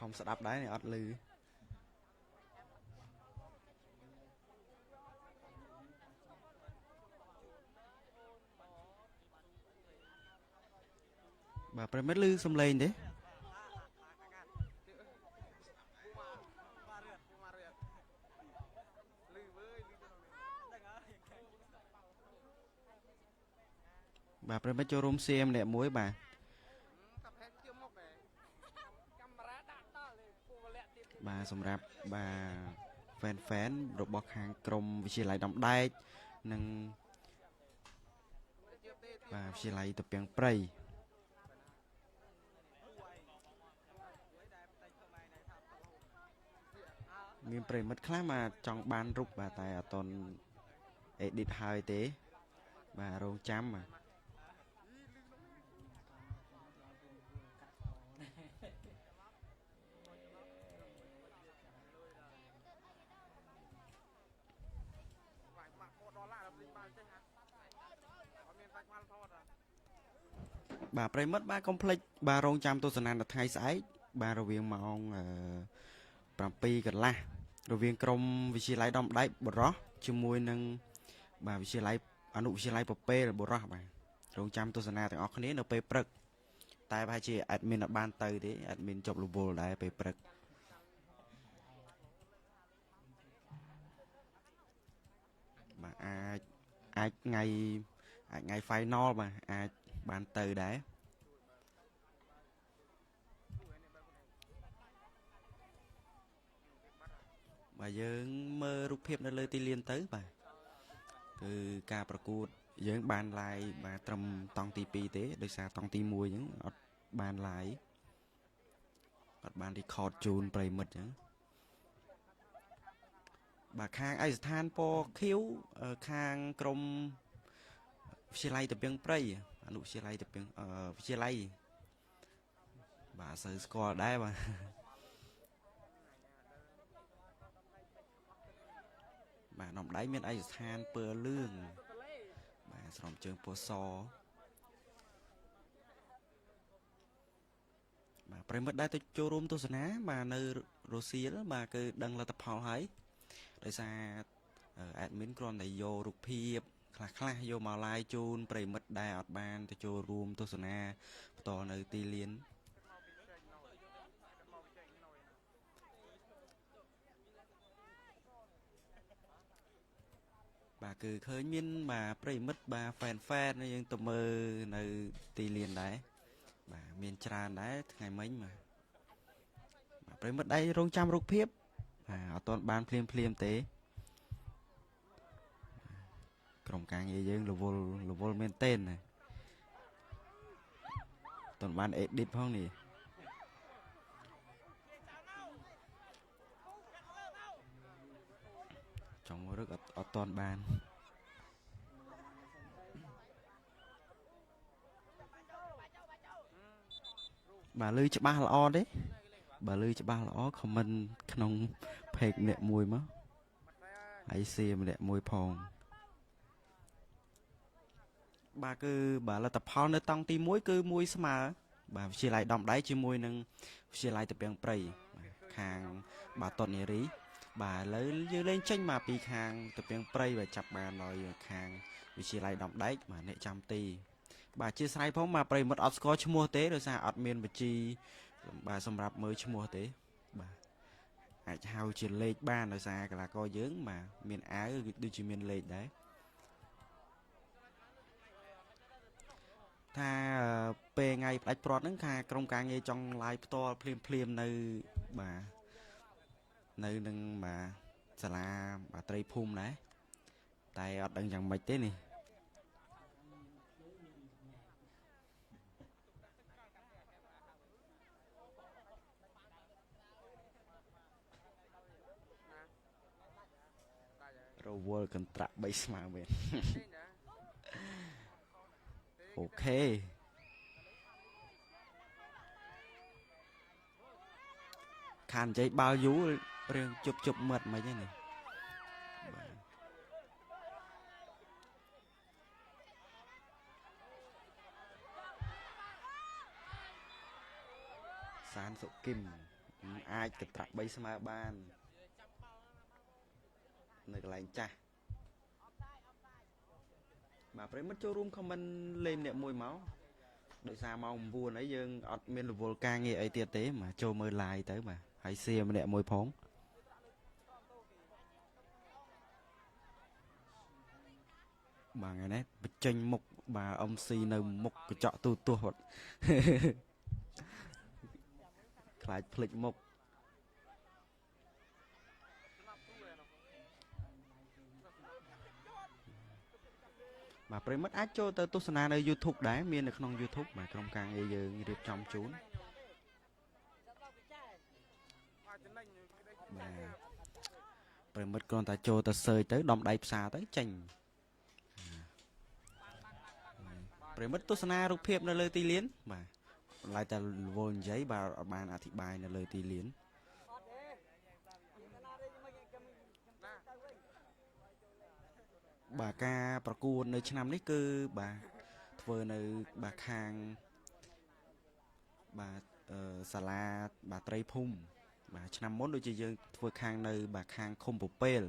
không sẽ đáp đáy này ọt lư bà phải mất lư xông lên đấy bà phải mất cho room xem để muối bà bàสำหรับbàแฟนរបស់ខាងក្រុមវិទ្យាល័យដំដែកនិងបាទវិទ្យាល័យទំពាំងព្រៃមានប្រិមិត្តខ្លះមកចង់បានរូបបាទតែអត់តន់អេឌីតហើយទេបាទរងចាំបាទបាទប្រិមិត្តបាទកុំភ្លេចបាទរងចាំទស្សនានៅថ្ងៃស្អែកបាទរវាងម៉ោង7 កន្លះរវាងក្រុមវិទ្យាល័យដំដែកបរោះជាមួយនឹងបាទវិទ្យាល័យអនុវិទ្យាល័យពពែបរោះបាទរងចាំទស្សនាទាំងអស់គ្នានៅពេលព្រឹកតែប្រហែលជាអេដមីនអត់បានទៅទេអេដមីនជប់រវល់ដែរពេលព្រឹកបាទអាចថ្ងៃ final បាទអាចបានទៅដែរបាទយើងមើលរូបភាពនៅលើទីលានទៅបាទគឺការប្រកួតយើងបានឡាយបាទត្រឹមតង់ទី2ទេដោយសារតង់ទី1អញ្ចឹងអត់បានឡាយអត់បាន record ជូនប្រិមិត្តអញ្ចឹង បាទខាងឯកស្ថានពណ៌ខៀវខាងក្រមវិទ្យាល័យតាពីងព្រៃអនុវិទ្យាល័យតាពីងវិទ្យាល័យបាទសូវស្គាល់ដែរបាទបាទនំដៃមានឯកស្ថានពណ៌លឿងបាទស្រោមជើងពណ៌សបាទប្រិមិត្តដែរទៅចូលរួមទស្សនាបាទនៅរសៀលបាទគឺដឹងលទ្ធផលហើយដោយសារadmin គ្រាន់តែយករូបភាពខ្លះយកមក live ជូនប្រិមិត្តដែរអត់បានទៅចូលរួមទស្សនាផ្ទាល់នៅទីលានបាទគឺឃើញមានបាទប្រិមិត្តបាទ fan យើងទៅមើលនៅទីលានដែរបាទមានច្រើនដែរថ្ងៃមិញបាទប្រិមិត្តដែររងចាំរូបភាពបាទអត់ទាន់បានភ្លាមទេក្រុមការងារយើងរវល់មែនទែនណាអត់ទាន់បាន edit ផងនេះចង់រឹកអត់ទាន់បានបាទលើច្បាស់ល្អទេបើលើច្បាស់ល្អ comment ក្នុង page ម្នាក់មួយមកហើយ share ម្នាក់មួយផងបាទគឺបាទលទ្ធផលនៅតង់ទី1គឺ1ស្មើបាទវិទ្យាល័យដំដៃជាមួយនឹងវិទ្យាល័យតាពាំងព្រៃខាងបាទតតនារីបាទឥឡូវយើងលេងចេញមកពីខាងតាពាំងព្រៃបាទចាប់បានដល់ខាងវិទ្យាល័យដំដែកបាទអ្នកចាំទីបាទអធិស្ឋានផងមកប្រិមិត្តអត់ស្គាល់ឈ្មោះទេដោយសារអត់មានបញ្ជីបាទសម្រាប់មើលឈ្មោះទេបាទអាចហៅជាលេខបានដោយសារកីឡាករយើងបាទមានអាវដូចជាមានលេខដែរថាពេលថ្ងៃផ្ដាច់ព្រាត់ហ្នឹងខាក្រុមការងារចង់ live ផ្ទាល់ភ្លាមនៅបាទនៅនឹងបាទសាលាបាទត្រីភូមិដែរតែអត់ដឹងយ៉ាងម៉េចទេនេះរវល់កន្ត្រាក់3ស្មើមែនអូខេខាននិយាយបាល់យូររឿងជប់មាត់មិនហ្នឹងសានសុគឹមអាចកន្ត្រាក់3ស្មើបាននៅកន្លែងចាស់បាទប្រិមិត្តចូលរួម comment លេងម្នាក់មួយមកដោយសារម៉ោង9ហើយយើងអត់មានរវល់ការងារអីទៀតទេបាទចូលមើល live ទៅបាទហើយ share ម្នាក់មួយផងបាទថ្ងៃនេះបញ្ចេញមុខបាទ MC នៅមុខកញ្ចក់ទូទាស់បាត់ខ្លាចភ្លេចមុខបាទប្រិមិត្តអាចចូលទៅទស្សនានៅ YouTube ដែរមាននៅក្នុង YouTube បាទក្រុមការងារយើងរៀបចំជូនបាទប្រិមិត្តគ្រាន់តែចូលទៅ search ទៅដំដៃផ្សារទៅចេញប្រិមិត្តទស្សនារូបភាពនៅលើទីលានបាទឡើយតែរវល់និយាយបាទអត់បានអធិប្បាយនៅលើទីលានបាទការប្រកួតនៅឆ្នាំនេះគឺបាទធ្វើនៅបាទខាងបាទសាលាបាទត្រីភូមិបាទឆ្នាំមុនដូចជាយើងធ្វើខាងនៅបាទខាងឃុំពពេល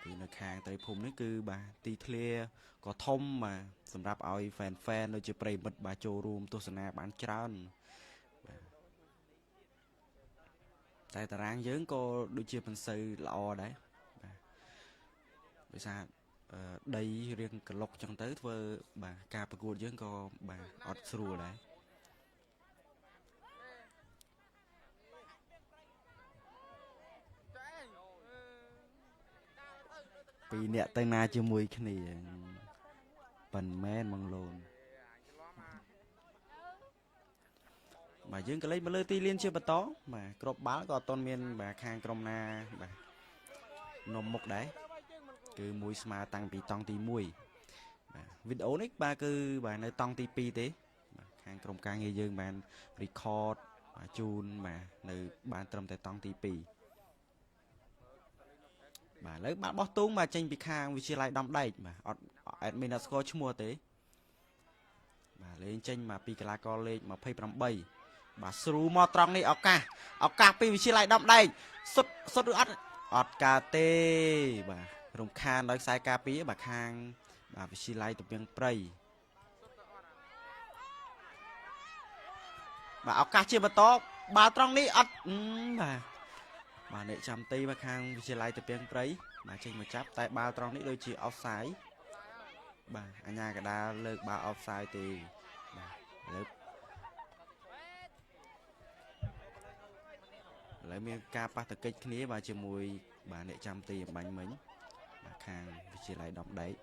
គឺនៅខាងត្រីភូមិនេះគឺបាទទីធ្លាក៏ធំបាទសម្រាប់ឲ្យ fan ដូចជាប្រិមិត្តបាទចូលរួមទស្សនាបានច្រើនតែតារាងយើងក៏ដូចជាមិនសូវល្អដែរបាទដោយសារដីរៀងក្លុកចឹងទៅធ្វើបាទការប្រកួតយើងក៏បាទអត់ស្រួលដែរពីរនាក់ទៅណាជាមួយគ្នាប៉ិនមែនមកលូន bà dương cái lấy mà lơ ti liên chưa bà tó mà crop báo có tôn miên bà khang crom na bà nôm mục đấy cứ mũi mà tăng bị tông ti mũi video nick ba cứ bà nơi tông ti pi thế khang crom ca nghe dương bàn record chun mà nơi bàn trầm tại tông ti pi bà lấy bạn bóc tung mà tranh bị khang vì chia lại đom đầy mà admin score mua thế bà lên tranh mà pi cái co lên mà pay bằng bay bà sưu mò trăng đi ọc ca pi vì chia lại đom đầy xuất được ọt cà tê bà rồng khan nói sai ca pí bà khang bà vì chia lại tập biếng prey bà ọc ca chia bà to bà trăng đi ọt bà nệ chăm tây bà khang vì chia lại tập biếng prey bà tranh mà chắp tại bà trăng đi đôi chị offside bà anh nhà cả đa lợt bà offside thì bà lợt lấy miếng ca pa thực kích kia bà chỉ mùi bà nệ chăm tây bánh mình bà khang vì chia lại đọc đấy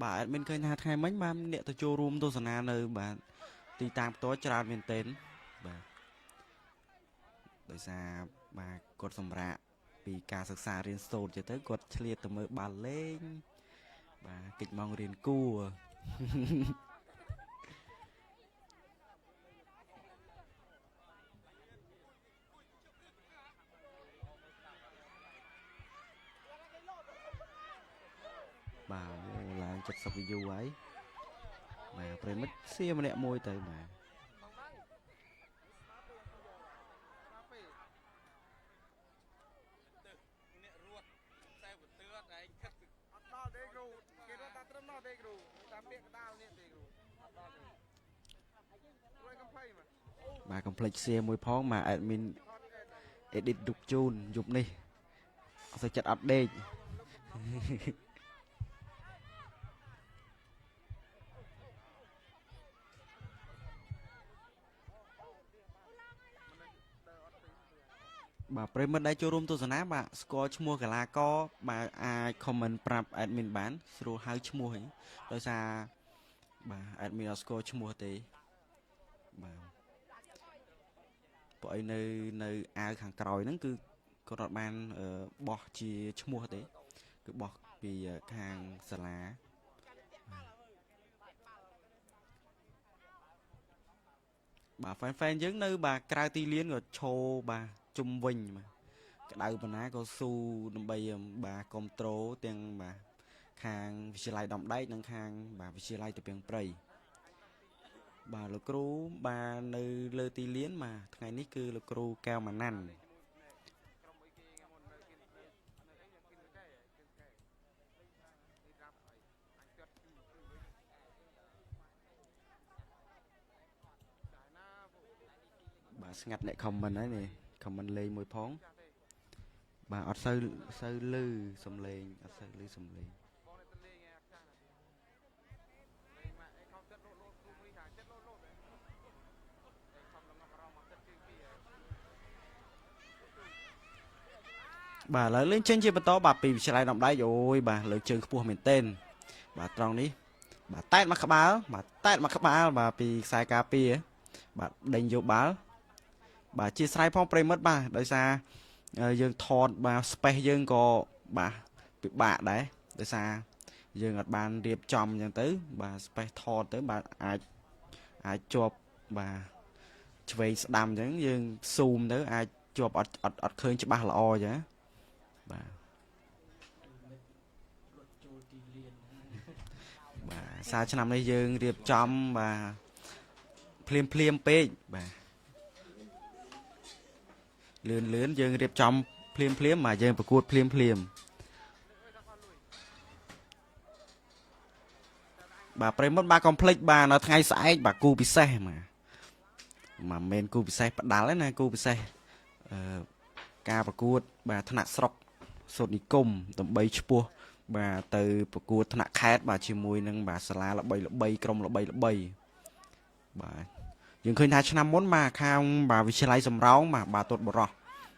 bà mìnhเคยนาthay mấy mà nè tôi cho room tôi sẵn nơi bàตีตามตัวจราจรเต็นบ่โดยซาบากดสำระปีการศึกษาเรียนโซนจะtớiกดเฉลี่ยตัวมือบาเล่งบ่กิจมองเรียนกู้บ่าวหลังจัดสกิลไว้บ่าไปมัดเสียมันเนี่ยมวยเตยบ่าบ่าคอมเพล็กซ์เสียมวยพ้องมาแอดมินเอ็ดดิดุกจูนยุบนี่เอาใส่จัดอัปเดตbà pre mất đây cho room tôi sẵn bà score mua cả là có bà ai comment prap admin bán rồi hai mua hình rồi xa bà admin score mua thế bà bởi nơi nơi ai hàng còi nó cứ có đoạn ban bỏ chi mua thế cứ bỏ vì hàng xà lá bà fan giống nơi bà cài ti liên rồi show bà chung vinh mà cái đầu bà ná có su đâm bay bà control tiền bà khang vì lại động đáy nâng khang bà vì lại từ biển prey bà lục cru bà nơi lơ ti liên mà ngày ní cứ lục cru cao mà năn bà ngặt lại comment đấy nè comment lên môi phóng bà ở sơ lư xông lên ở sơ lư xông lên bà lấy lên trên bà to bà pì sẽ lại động đáy rồi bà lấy trường của mình tên bà tròn đi bà tát mà khắp báo bà pì sai cà pi ấy bà đánh vô báo bà chia sẻ phong pre mất bà đời xa dương thon bà space dương có bà bị bạ đấy đời xa dương ở bàn điệp chồng như tới bà space thon tới bà ai chụp bà về đam giống dương zoom tới ai chụp ọt khơi cho bà là o chứ bà sao cho năm nay dương điệp chồng bà phim pê bà lươn dương điệp trong phim mà dươngประกวดphim bà prey mất ba complex bà nó thay sải bà cu bị xe mà men cu bị xe bắt đá lấy này cu bị xe ca bà cu bà thằng sọc sốt đi cung tầm bay chua bà từ bà cu thằng khét bà chỉ mùi nâng bà sala là bay crom là bay bà nhưng khi nào năm muốn mà khang bà vì xe lấy sầm ráo mà bà tốt bỏ rọ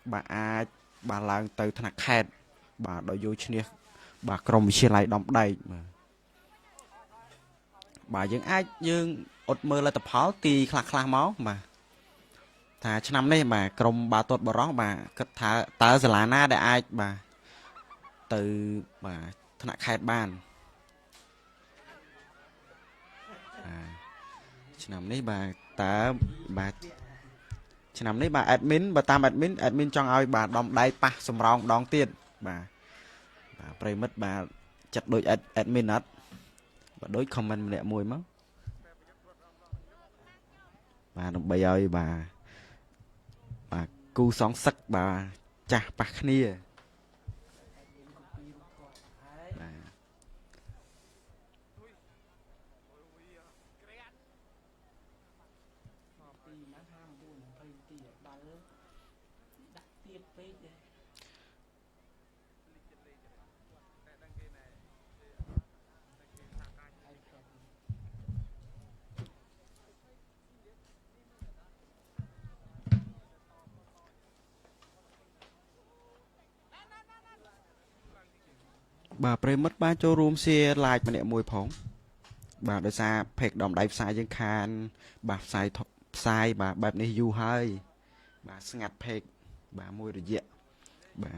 bà ai bà làm từ thằng khét bà đòi vô chia bà crom vì xe lấy đóng đầy mà bà vẫn ai nhưng ột mơ là tập hóa thì khạc máu mà thà năm nay mà crom bà tốt bỏ rọ bà thà tớ giờ là na để ai bà từ bà thằng khét ban năm nay bà ta bà năm nay bà admin bà tam admin trong ai bà đong đai pa sầm rong đong tiền bà prey mất bà chặt đôi admin hết bà đối comment lẹ mùi mất bà đồng bày ơi bà cu sóng sắc bà chả bạc nia bà prey mất ba cho room xe lại mà lẹ mùi phóng bà đối xa phèk đòn đáy sai dân khan bà sai bà bẹp này du hơi bà ngặt phèk bà môi rồi dịa bà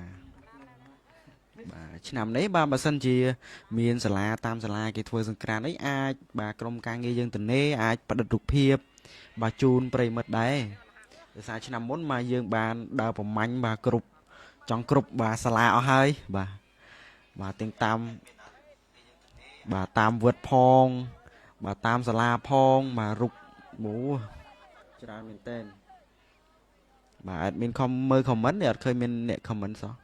năm đấy bà sân chi miền sả la tam sả la cái thua dân kran ấy ai bà krom ca nghe dân tình nê ai bà đặt trục phiệp bà chun prey mất đấy đối xa năm muốn mà dương bà đào vào manh bà cục trong cục bà sả la ở hơi bà tiếng tam bà tam vượt phong bà tam sả la phong bà rục bố cho mình tên bà admin không mơ comment để khơi mình nè comment sao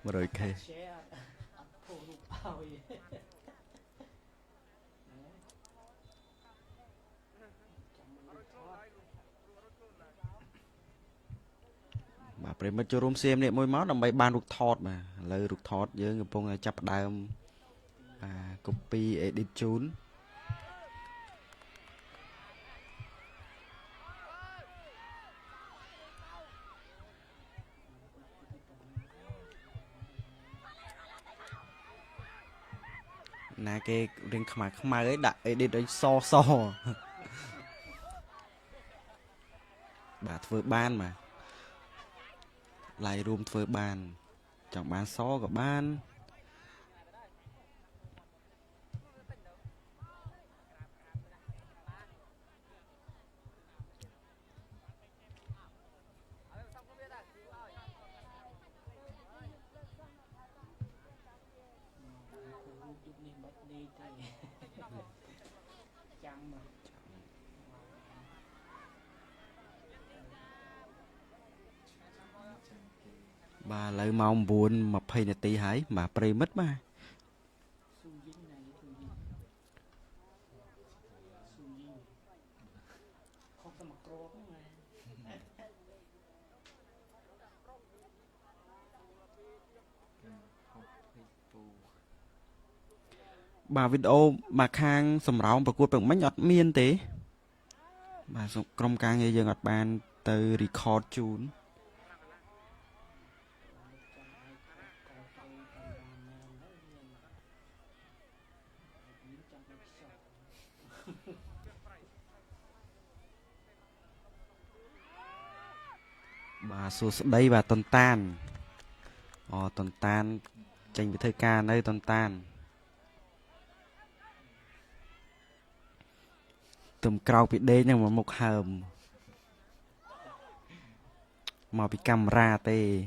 mà rồi kê bà phải mất cho room xem nè môi máu nằm bay ban rục thọt mà lời rục thọt với người phong chập đàm copy edit chún nè cái riêng khăm ấy đặt edit đấy so bà vừa ban mà lại room vừa ban chẳng ban so của ban bà lại mong buồn mà pay nè tí hãy mà prey mất mà bà video mà khang sầm rau và cuộc bằng mấy nhọt miên thế bà trong ca nghe giờ ngọt bàn từ record chún bà số đây bà tuần tan tuần tan tranh với thời ca nơi tuần tan tùm cầu bị đê nhưng mà một hầm mà bị camera tê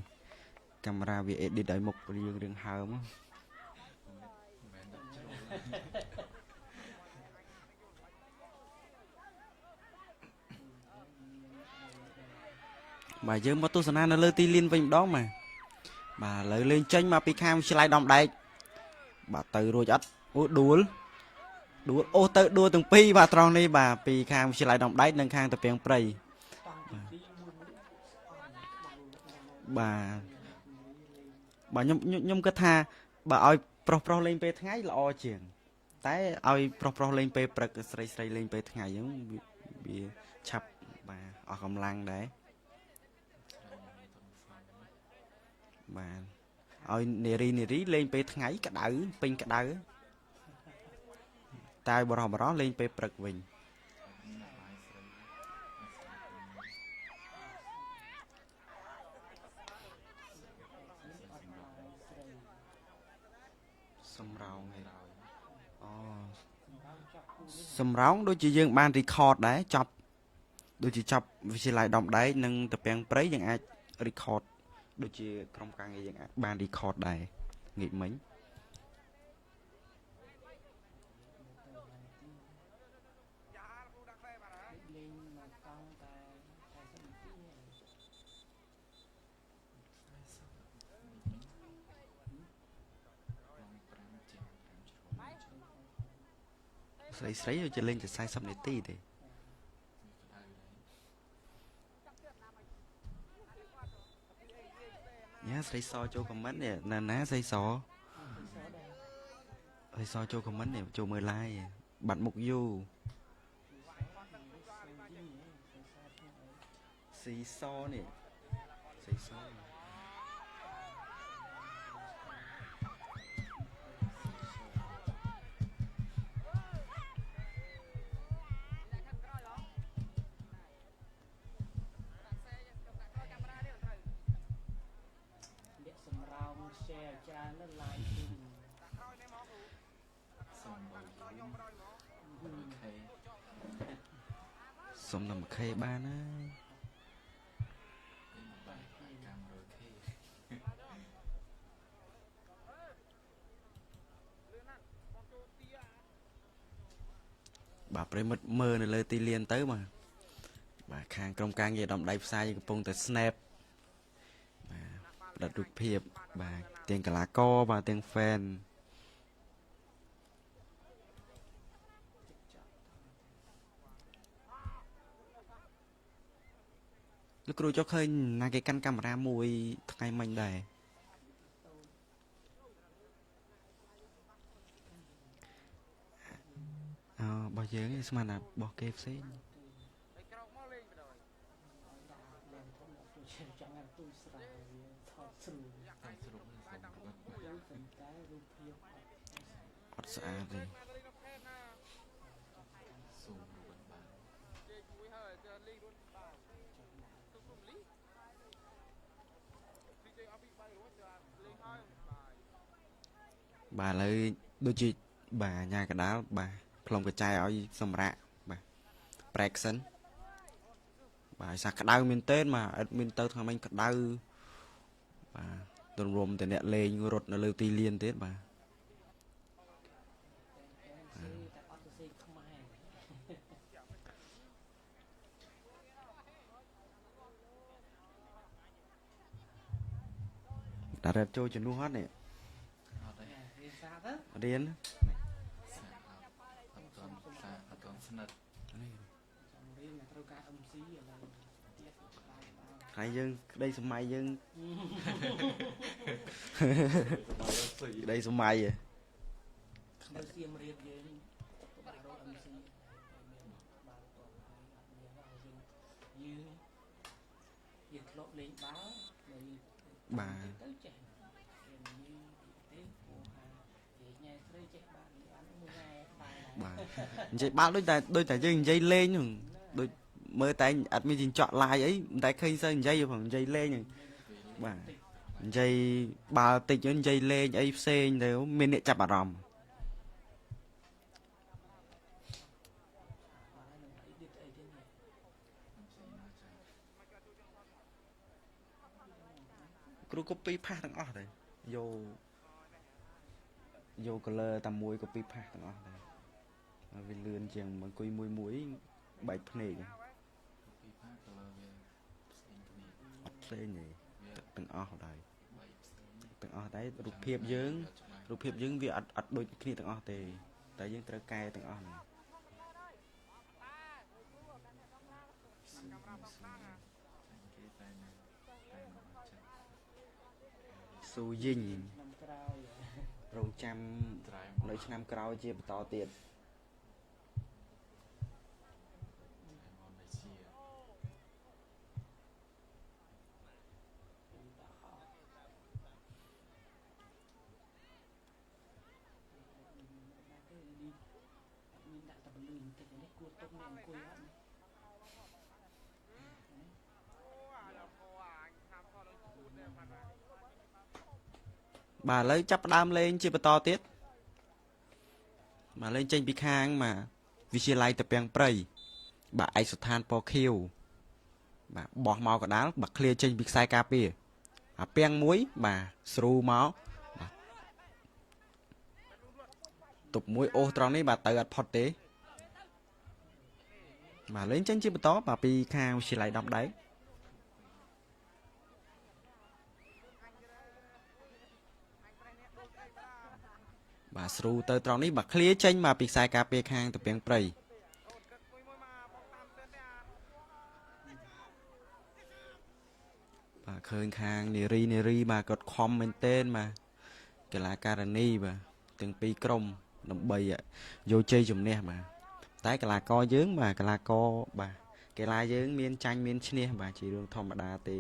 camera bị edit đợi một riêng hầm bà dương mà tu sana nó lơ ti liên vinh đó mà bà lợi lên tranh mà pi kham slide đom đai bà từ rồi ắt ô đuối đuối ô tự đuôi từng pi bà tròn đi bà pi kham slide đom đai nâng khang tập piang prey bà nhôm cái tha bà ơi pro lên pe tháng là o chuyện tái ơi pro lên pe prek sray lên pe tháng giống bị chập bà ở cầm lăng đấy bà ơi nè ri lên pe tháng cái đỡ pin cái đỡ tai bò đó lên pe prek mình xâm rau này xâm rau đôi chị dương ban record đấy chọc đôi chị chọc vì lại động đấy nâng tập bèn prey những ai record đôi chị trong càng ngày những ban record đấy nghỉ mấy sấy rồi chị lên chị sai sầm này tí thì nhá sấy so cho comment nè nè ná sấy so cho comment nè cho 10 like bật mục view xì so nè xì so xong nằm khe ba nó bà phải mất mơ này lên ti liên tới mà bà khang trong càng gì động đáy sai cái phong từ snap bà đặt được phiệp bà tiền cả lá co và tiền fan lúc rồi cho khơi là cái căn camera mùi ngày mình đây bao giờ cái mà là bỏ kẹp xí ọt xa thì bà lấy đôi chị bà nhà cái đá bà lòng cái chai ở sầm rạ bà Braxton bà sạc cái đau miền tên mà miền tây thằng anh cái đau bà tuần rôm từ nẹt lên ngồi rột nó lưu ti liên tết bà đã đẹp trôi cho nu hết nè điên hai dân đây số mai dân đây số mai vậy bà dây ba đôi ta dây lên rồi đôi mới tay admin chọn like ấy tay khi sao dây khoảng dây lên rồi bà dây ba tịch những dây lên AFC nếu mình để chặt bà ròm cứ copy paste thằng ở đây vô color tầm mũi copy paste thằng ở đây vì lươn chừng mà cùi mũi mũi bạch này ផ្សេងនេះទាំងអស់ដែរទាំងអស់តែរូបភាពយើងវាអត់ដូចគ្នាទាំងអស់ទេតែយើងត្រូវកែទាំងអស់ហ្នឹងស៊ូយីងរងចាំនៅឆ្នាំក្រោយជាបន្តទៀតបាទឥឡូវចាប់ផ្ដើមលេងជាបន្តទៀតមកលេងចេញពីខាងមកវិទ្យាល័យតាពាំងព្រៃបាទឯកស្ថានពខៀវបាទបោះមកកដាលបាទឃ្លាចេញពីខ្សែការពារអាពាំងមួយបាទស្រូមកបាទទប់មួយអូសត្រង់នេះបាទទៅអត់ផុតទេបាទលេងចេញជាបន្តបាទពីខាងវិទ្យាល័យដំដែកបាទស្រូទៅត្រង់នេះបាទឃ្លាចេញមកពីខ្សែការពារខាងតាពាំងព្រៃបាទឃើញខាងនារីបាទគាត់ខំមែនទែនបាទកីឡាការិនីបាទទាំងពីរក្រុមដើម្បីយកជ័យជំនះបាទតែកីឡាករយើងបាទកីឡាករបាទកីឡាយើងមានចាញ់មានឈ្នះបាទជារឿងធម្មតាទេ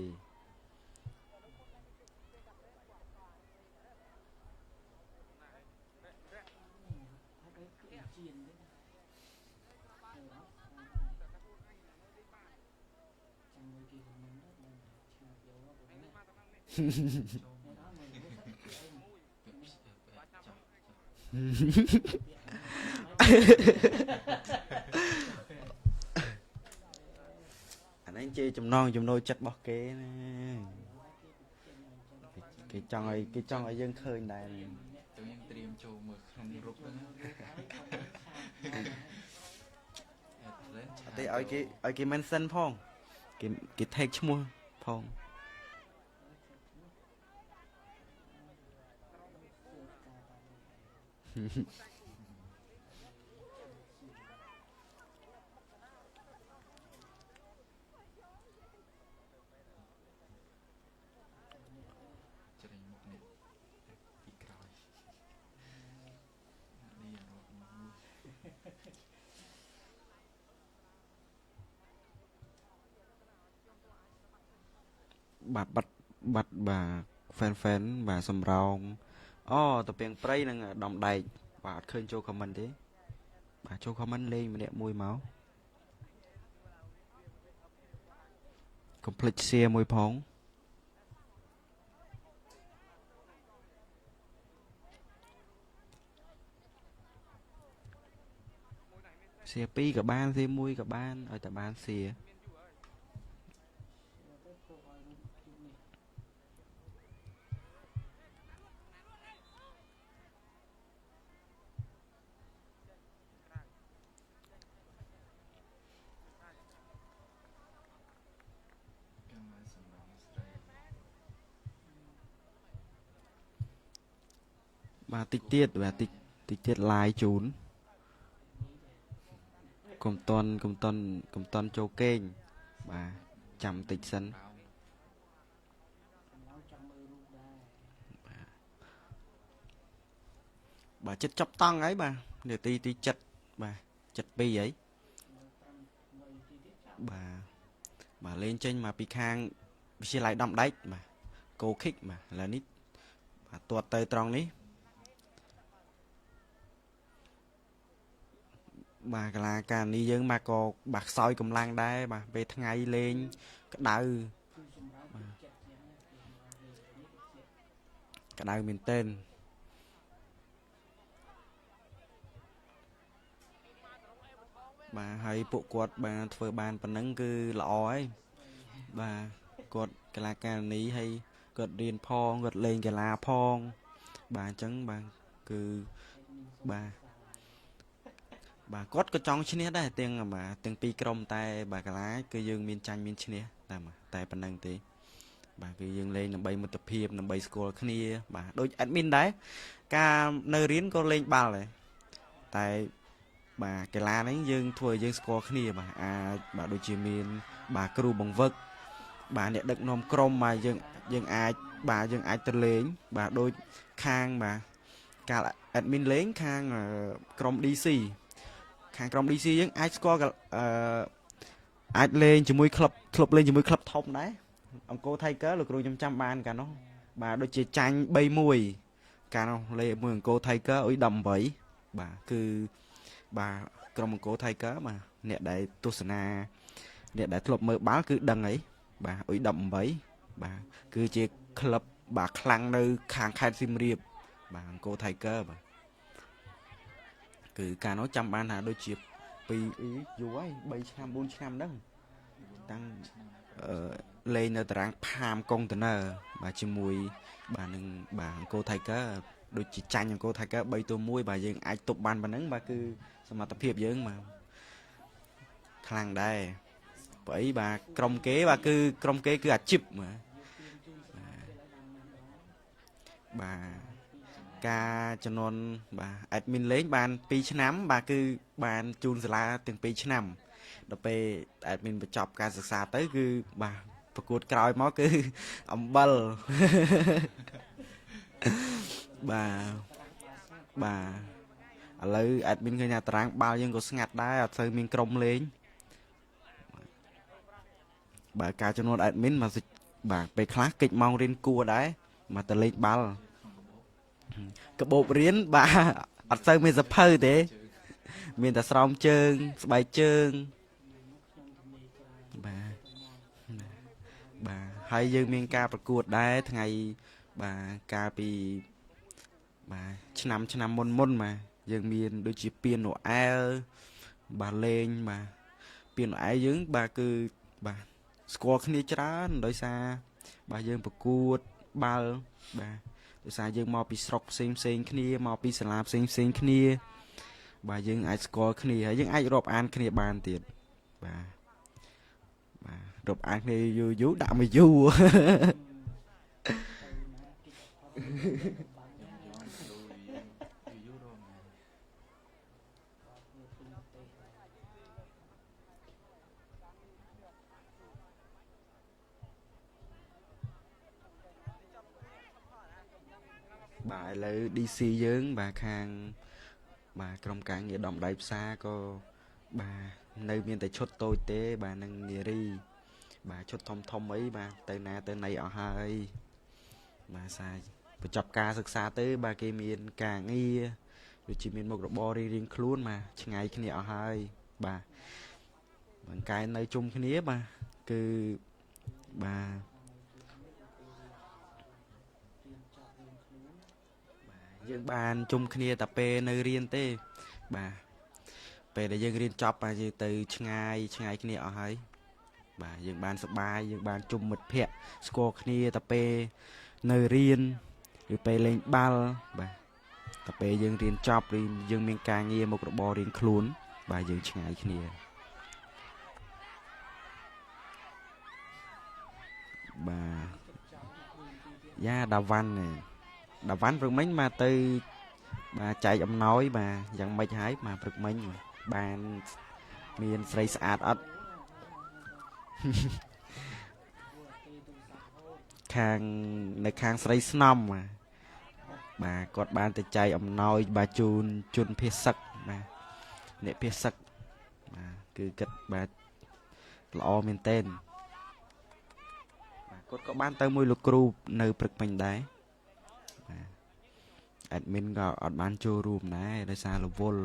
អានេះជាចំណងចំណូលចិត្តរបស់គេណាគេចង់ឲ្យយើងឃើញដែរទៅយើងត្រៀមចូលមើលក្នុងរូបហ្នឹងអត់ទេឲ្យគេ mention ផងគេ take ឈ្មោះផងច្រេញមុខនេះពីក្រោយនេះរត់មកបាទបាត់បាទ fan បាទសំរោងអូតាពាំងព្រៃនឹងដំដែកបាទអត់ឃើញចូល comment ទេបាទចូល comment លេងម្នាក់មួយមកកុំភ្លេច share មួយផងshare 2ក៏បាន share 1ក៏បានឲ្យតែបាន shareបាទតិចទៀតបាទតិចទៀត live ជូនកុំតន់ចូលគេងបាទចាំតិចសិនបាទចិត្តចប់តង់ហើយបាទនាទីទី7បាទ72ហើយបាទលេងចេញមកពីខាងវិទ្យាល័យដំដែកបាទ go kick បាទឥឡូវនេះបាទទាត់ទៅត្រង់នេះបាទកីឡាការិនីយើងបាទក៏បាទខ្សោយកម្លាំងដែរបាទពេលថ្ងៃលេងក្តៅក្តៅមែនទែនបាទហើយពួកគាត់បានធ្វើបានប៉ុណ្ណឹងគឺល្អហើយបាទគាត់កីឡាការិនីហើយគាត់រៀនផងគាត់លេងកីឡាផងបាទអញ្ចឹងបាទគឺបាទគាត់ក៏ចង់ឈ្នះដែរទាំងពីរក្រុមតែបាទកីឡាគឺយើងមានចាញ់មានឈ្នះតែប៉ុណ្ណឹងទេ បាទគឺយើងលេងដើម្បីមិត្តភាពដើម្បីស្គាល់គ្នាបាទដូច admin ដែរការនៅរៀនក៏លេងបាល់ដែរតែបាទកីឡានេះយើងធ្វើឲ្យយើងស្គាល់គ្នាបាទអាចបាទដូចជាមានបាទគ្រូបង្វឹកបាទអ្នកដឹកនាំក្រុមបាទយើងអាចទៅលេងបាទដូចខាងបាទកាល admin លេងខាងក្រុម DC ខាងក្រុម DC យើងអាចស្គាល់អាចលេងជាមួយក្លឹបលេងជាមួយក្លឹបធំដែរអង្គរ Tiger លោកគ្រូខ្ញុំចាំបានកាលនោះបាទដូចជាចាញ់ 3-1 កាលនោះលេងមួយអង្គរ Tiger អុយ18បាទគឺបាទក្រុមអង្គរ Tiger បាទអ្នកដែលទស្សនាអ្នកដែលធ្លាប់មើលបាល់គឺដឹងអីបាទអុយ18បាទគឺជាក្លឹបបាទខ្លាំងនៅខាងខេត្តសៀមរាបបាទអង្គរ Tiger បាទគឺកាលនោះចាំបានថាដូចជាពីយូរហើយ3ឆ្នាំ4ឆ្នាំហ្នឹងតាំងលេងនៅតារាងផាមកុងតឺន័របាទជាមួយបាទនឹងបាទអង្គរ Tiger ដូចជាចាញ់អង្គរ Tiger 3-1បាទយើងអាចទប់បានប៉ុណ្ណឹងបាទគឺសមត្ថភាពយើងបាទខ្លាំងដែរបើអីបាទក្រុមគេបាទគឺក្រុមគេគឺអាជីពបាទការចំនួនបាទ admin លេងបាន2ឆ្នាំបាទគឺបានជូនសាលាទាំង2ឆ្នាំដល់ពេល admin បញ្ចប់ការសិក្សាទៅគឺបាទប្រកួតក្រោយមកគឺអំបិលបាទឥឡូវ admin ឃើញថាតារាងបាល់យើងក៏ស្ងាត់ដែរអត់សូវមានក្រុមលេងបាទការចំនួន admin មកបាទពេលខ្លះកិច្ចម៉ោងរៀនគួរដែរមកទៅលេងបាល់កាបូបរៀនបាទអត់សូវមានសភៅទេមានតែស្រោមជើងស្បែកជើងបាទហើយយើងមានការប្រកួតដែរថ្ងៃបាទកាលពីបាទឆ្នាំមុនបាទយើងមានដូចជាពៀនណូអែលបាទលេងបាទពៀនណូអែលយើងបាទគឺបាទស្គាល់គ្នាច្រើនដោយសារបាទយើងប្រកួតបាល់បាទដោយសារយើងមកពីស្រុកផ្សេងគ្នាមកពីសាលាផ្សេងគ្នាបាទយើងអាចស្គាល់គ្នាហើយយើងអាចរាប់អានគ្នាបានទៀតបាទរាប់អានគ្នាយូរដាក់មកយូរបាទឥឡូវ DC យើងបាទខាងបាទក្រុមការងារដំដៃផ្សារក៏បាទនៅមានតែឈុតតូចទេបាទនឹងនារីបាទឈុតធំអីបាទទៅណាទៅណីអស់ហើយបាទសាយបញ្ចប់ការសិក្សាទៅបាទគេមានការងារដូចជាមានមុខរបររៀងខ្លួនបាទឆ្ងាយគ្នាអស់ហើយបាទបង្កើននៅជុំគ្នាបាទគឺបាទយើងបានជុំគ្នាតែពេលនៅរៀនទេបាទពេលដែលយើងរៀនចប់បាទយើងទៅឆ្ងាយគ្នាអស់ហើយបាទយើងបានសប្បាយយើងបានជុំមិត្តភ័ក្តិស្គាល់គ្នាតែពេលនៅរៀនឬពេលលេងបាល់បាទតែពេលយើងរៀនចប់ឬយើងមានការងារមុខរបររៀងខ្លួនបាទយើងឆ្ងាយគ្នាបាទយ៉ាដាវ៉ាន់ព្រឹកមិញមកទៅបាទចែកអំណោយបាទយ៉ាងម៉េចហើយបាទព្រឹកមិញបានមានស្រីស្អាតអត់ខាងនៅខាងស្រីស្នំបាទគាត់បានទៅចែកអំណោយបាទជូនជនភេសឹកបាទអ្នកភេសឹកបាទគឺគិតបាទល្អមែនទែនបាទគាត់ក៏បានទៅមួយលោកគ្រូនៅព្រឹកមិញដែរបាទ admin ក៏អត់បានចូលរួមដែរដោយសាររវល់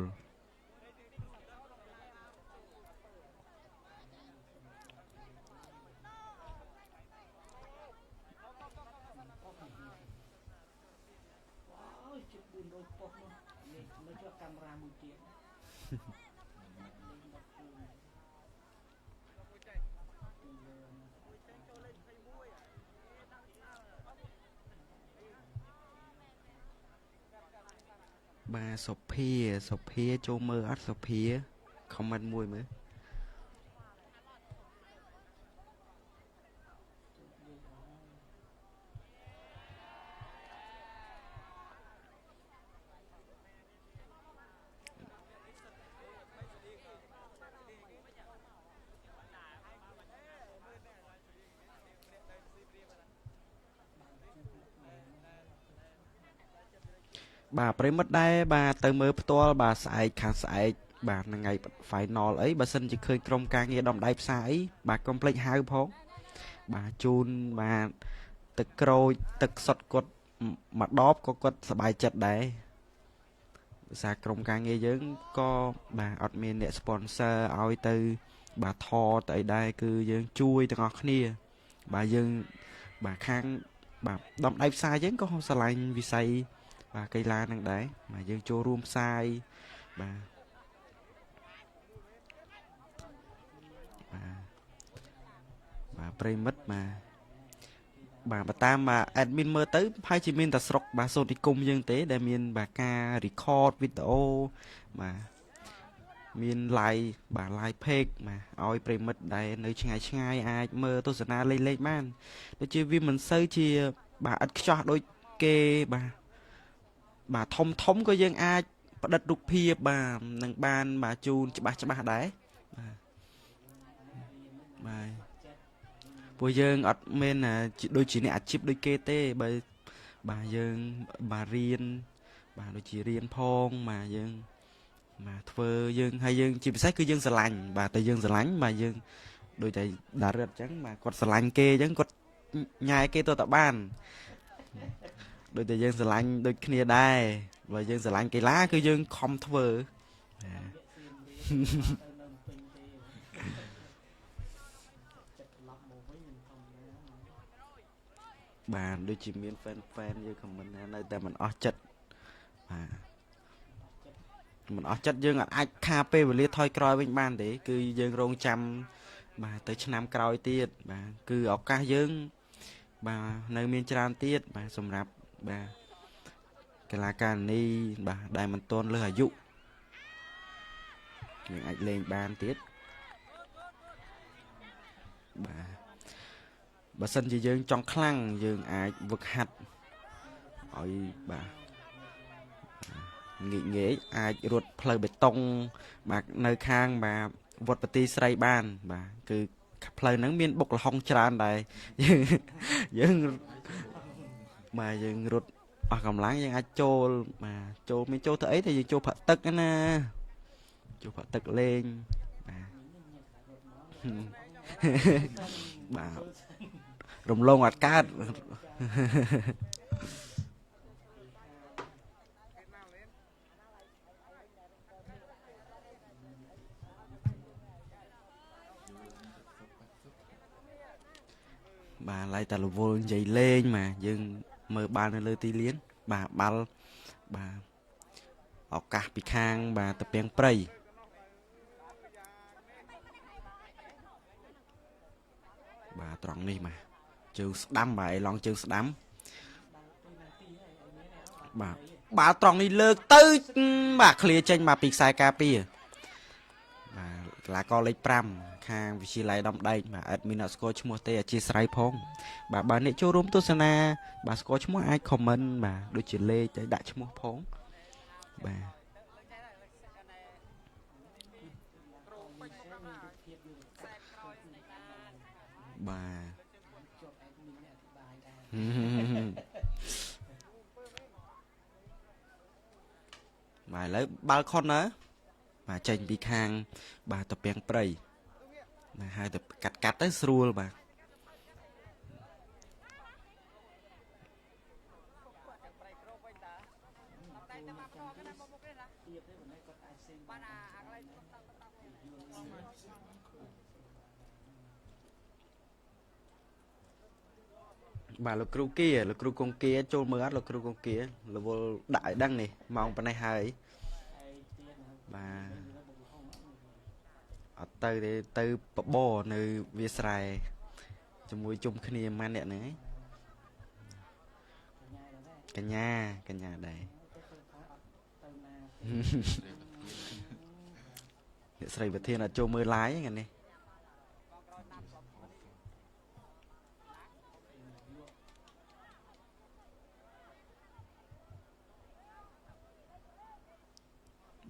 បាទសុភាចូលមើលអត់សុភា comment មួយមើល បាទប្រិមិត្តដែរបាទទៅមើលផ្ទាល់បាទស្អែកខាងស្អែកបាទថ្ងៃ final អីបើសិនជាឃើញក្រុមការងារដំដៃផ្សារអីបាទកុំភ្លេចហៅផងបាទជូនបាទទឹកក្រូចទឹកសុទ្ធគាត់មួយដបក៏គាត់សប្បាយចិត្តដែរភាសាក្រុមការងារយើងក៏បាទអត់មានអ្នក sponsor ឲ្យទៅបាទថតទៅអីដែរគឺយើងជួយទាំងអស់គ្នាបាទយើងបាទខាងបាទដំដៃផ្សារយើងក៏ស្រឡាញ់វិស័យបាទកីឡានឹងដែរបាទយើងចូលរួមផ្សាយបាទបាទបាទប្រិមិត្តបាទបើតាមបាទ admin មើលទៅហើយជាមានតែស្រុកបាទសូត្រនិគមយើងទេដែលមានបាទការ record វីដេអូបាទមាន live បាទ live page បាទឲ្យប្រិមិត្តដែលនៅឆ្ងាយឆ្ងាយអាចមើលទស្សនាលេងបានដូចជាវាមិនសូវជាបាទឥតខ្ចោះដូចគេបាទធំក៏យើងអាចផ្តិតរូបភាពបាទនឹងបានបាទជូនច្បាស់ដែរបាទបាទពួកយើងអត់មានដូចជាអ្នកអាជីពដូចគេទេបើបាទយើងបាទរៀនបាទដូចជារៀនផងបាទយើងបាទធ្វើយើងហើយយើងជាពិសេសគឺយើងស្រឡាញ់បាទតែយើងស្រឡាញ់បាទយើងដូចតែដារិតអញ្ចឹងបាទគាត់ស្រឡាញ់គេអញ្ចឹងគាត់ញ៉ែគេទៅតែបានដូចតែយើងស្រឡាញ់ដូចគ្នាដែរបើយើងស្រឡាញ់កីឡាគឺយើងខំធ្វើបាទដូចជាមាន fan យើងខមមិននៅតែមិនអស់ចិត្តបាទមិនអស់ចិត្តយើងអាចខាពេលវេលាថយក្រោយវិញបានទេគឺយើងរងចាំបាទទៅឆ្នាំក្រោយទៀតបាទគឺឱកាសយើងបាទនៅមានច្រើនទៀតបាទសម្រាប់បាទកីឡាករនីបាទដែលមិនទាន់លើសអាយុយើងអាចលេងបានទៀតបាទបើសិនជាយើងចង់ខ្លាំងយើងអាចវឹកហាត់ឲ្យបាទងាយអាចរត់ផ្លូវបេតុងបាទនៅខាងបាទវត្តពទីស្រីបានបាទគឺផ្លូវហ្នឹងមានបុកលហុងច្រើនដែរយើងបាទយើងរត់អស់កម្លាំងយើងអាចចូលបាទចូលមានចូលទៅអីតែយើងចូលផឹកទឹកណាចូលផឹកទឹកលេងបាទបាទរំលងអត់កើតបាទឡៃតែរវល់និយាយលេងបាទយើងមើលបាល់នៅលើទីលានបាទបាល់បាទឱកាសពីខាងបាទតាពាំងព្រៃបាទត្រង់នេះបាទជើងស្ដាំបាទឯឡងជើងស្ដាំបាទបាល់ត្រង់នេះលើកទៅបាទឃ្លាចេញមកពីខ្សែការពារបាទកីឡាករលេខ5ខាងវិទ្យាល័យដំដែកបាទអេដមីនអត់ស្គាល់ឈ្មោះទេអធិស្ឋានផងបាទបើអ្នកចូលរួមទស្សនាបាទស្គាល់ឈ្មោះអាច comment បាទដូចជាលេខទៅដាក់ឈ្មោះផងបាទបាទឥឡូវបាល់ខុនណាបាទចេញពីខាងបាទតាពាំងព្រៃបាទហើយទៅកាត់ទៅស្រួលបាទបាទលោកគ្រូគៀលោកគ្រូកុងគៀចូលមើលអត់លោកគ្រូកុងគៀរវល់ដាក់ឲ្យដឹងនេះម៉ោងប៉ុណ្ណេះហើយបាទអត់ទៅទេទៅបបរនៅវាស្រែជាមួយជុំគ្នាម៉ានអ្នកហ្នឹងឯងកញ្ញាដែរអ្នកស្រីប្រធានអត់ចូលមើល live ហ្នឹងនេះ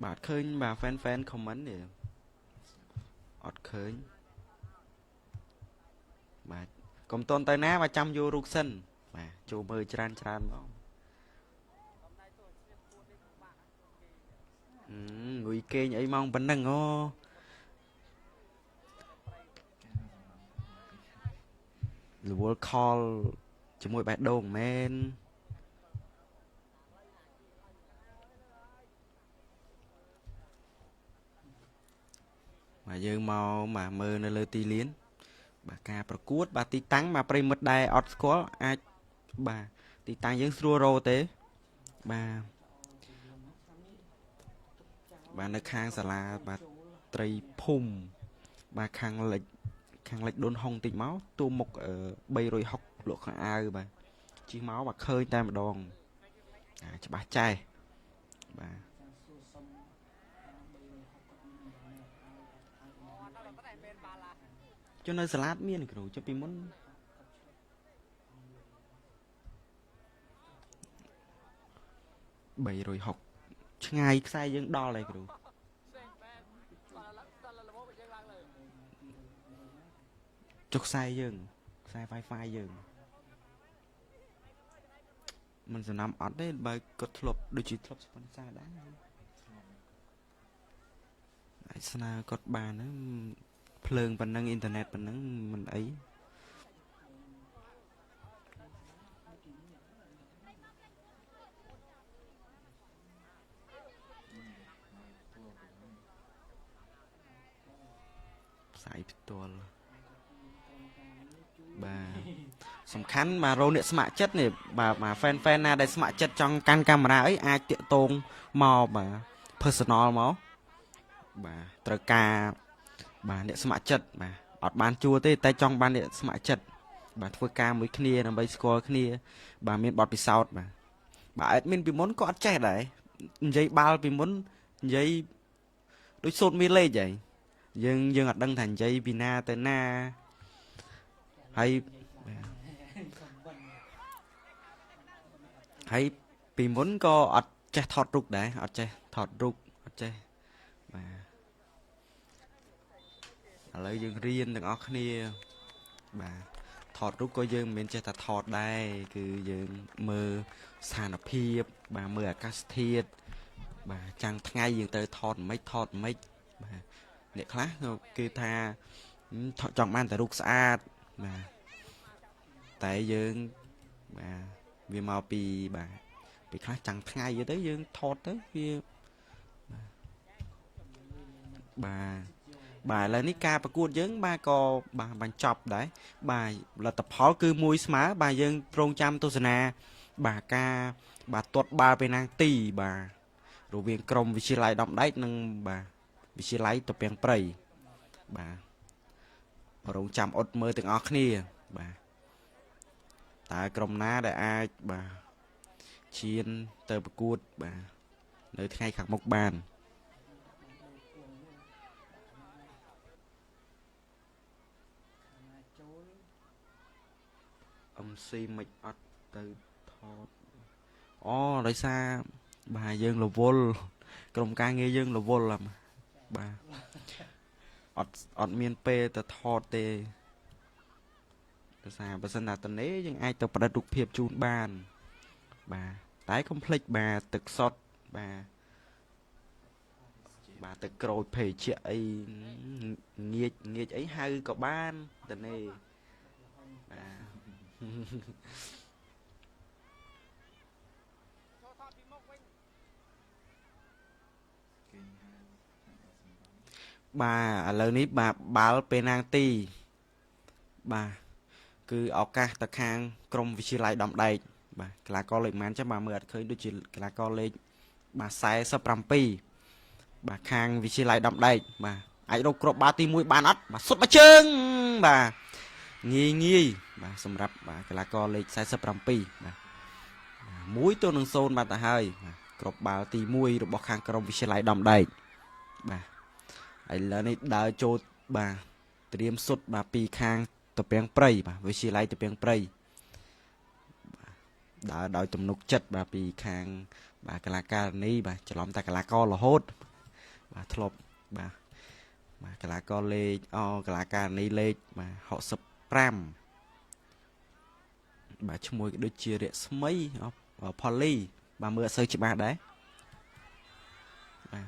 បាទឃើញបាទ fan comment នេះអត់ឃើញបាទកុំតន់ទៅណាបាទចាំយករូបសិនបាទចូលមើលច្រើនមក ងុយគេងអីម៉ោងប៉ុណ្ណឹងអូរវល់ខលជាមួយបេះដូងមែនមកយើងមកមើលនៅលើទីលានបាទការប្រកួតបាទទីតាំងបាទប្រិមិត្តដែរអត់ស្គាល់អាចបាទទីតាំងយើងស្រួលរកទេបាទបាទនៅខាងសាលាបាទត្រីភូមិបាទខាងលិចដូនហុងតិចមកទូមុខ360លក់ខោអាវបាទជិះមកបាទឃើញតែម្ដងច្បាស់ចែបាទចុះនៅសាលាមានគ្រូចុះពីមុន360ឆ្ងាយខ្សែយើងដល់ហើយគ្រូចុះខ្សែយើងខ្សែ Wi-Fi យើងមិនសំណាំអត់ទេបើគាត់ធ្លាប់ដូចជាធ្លាប់ sponsor ដែរអាចស្នើគាត់បានហ្នឹងភ្លើងប៉ុណ្ណឹងអ៊ីនធឺណិតប៉ុណ្ណឹងមិនអីផ្សាយផ្ទាល់បាទសំខាន់មករោអ្នកស្ម័គ្រចិត្តនេះបាទមក fan ណាដែលស្ម័គ្រចិត្តចង់កាន់កាមេរ៉ាអីអាចតាក់ទងមកបាទ personal មកបាទត្រូវការបាទអ្នកស្ម័គ្រចិត្តបាទអត់បានជួទេតែចង់បានអ្នកស្ម័គ្រចិត្តបាទធ្វើការមួយគ្នាដើម្បីស្គាល់គ្នាបាទមានបទពិសោធន៍បាទអេដមីនពីមុនក៏អត់ចេះដែរនិយាយបាល់ពីមុននិយាយដូចសូត្រមានលេខហីយើងអត់ដឹងថានិយាយពីណាទៅណាហើយពីមុនក៏អត់ចេះថតរូបដែរអត់ចេះថតរូបអត់ចេះបាទឥឡូវយើងរៀនទាំងអស់គ្នាបាទថតរូបក៏យើងមិនមែនចេះតែថតដែរគឺយើងមើលស្ថានភាពបាទមើលអាកាសធាតុបាទចាំងថ្ងៃយើងទៅថតមិនថតមិនបាទអ្នកខ្លះគឺថាចង់បានតែរូបស្អាតបាទតែយើងបាទវាមកពីបាទពីខ្លះចាំងថ្ងៃទៅយើងថតទៅវាបាទឥឡូវនេះការប្រកួតយើងបាទក៏បាទបញ្ចប់ដែរបាទលទ្ធផលគឺ1ស្មើបាទយើងប្រងចាំទស្សនាបាទការបាទទាត់បាល់ពេលណាងទីបាទរវាងក្រុមវិទ្យាល័យដំដែកនិងបាទវិទ្យាល័យត្រពាំងព្រៃបាទរងចាំអត់មើលទាំងអស់គ្នាបាទតើក្រុមណាដែលអាចបាទឈានទៅប្រកួតបាទនៅថ្ងៃខាងមុខបានMC មិនអត់ទៅថតអូដោយសារបាទយើងរវល់ក្រុមការងារយើងរវល់បាទអត់មានពេលទៅថតទេដោយសារបើសិនណាតនេយើងអាចទៅផ្ដិតរូបភាពជូនបានបាទតែកុំភ្លេចបាទទឹកសុតបាទទឹកក្រូចភេជ្ជៈអីងាចអីហៅក៏បានតនេបាទឥឡូវនេះបាទបាល់ពេលណាងទីបាទគឺឱកាសទៅខាងក្រមវិទ្យាល័យដំដែកបាទកីឡាករលេខម៉ានចាំបាទមើលអត់ឃើញដូចជាកីឡាករលេខបាទ47បាទខាងវិទ្យាល័យដំដែកបាទអាចរកគ្រាប់បាល់ទី1បានអត់បាទសុទ្ធមួយជើងបាទងាយបាទសម្រាប់បាទកីឡាករលេខ47បាទ1-0បាទទៅហើយបាទគ្រាប់បាល់ទី1របស់ខាងក្រុមវិទ្យាល័យដំដែកបាទឥឡូវនេះដើរចូលបាទត្រៀមសុទ្ធបាទពីខាងត្រពាំងព្រៃបាទវិទ្យាល័យត្រពាំងព្រៃដើរដោយទំនុកចិត្តបាទពីខាងបាទកីឡាករនេះបាទច្រឡំតែកីឡាកររហូតបាទធ្លាប់បាទកីឡាករលេខកីឡាករនេះលេខបាទ65បាទឈ្មោះដូចជារស្មីផូលីបាទមើលអត់សូវច្បាស់ដែរបាទ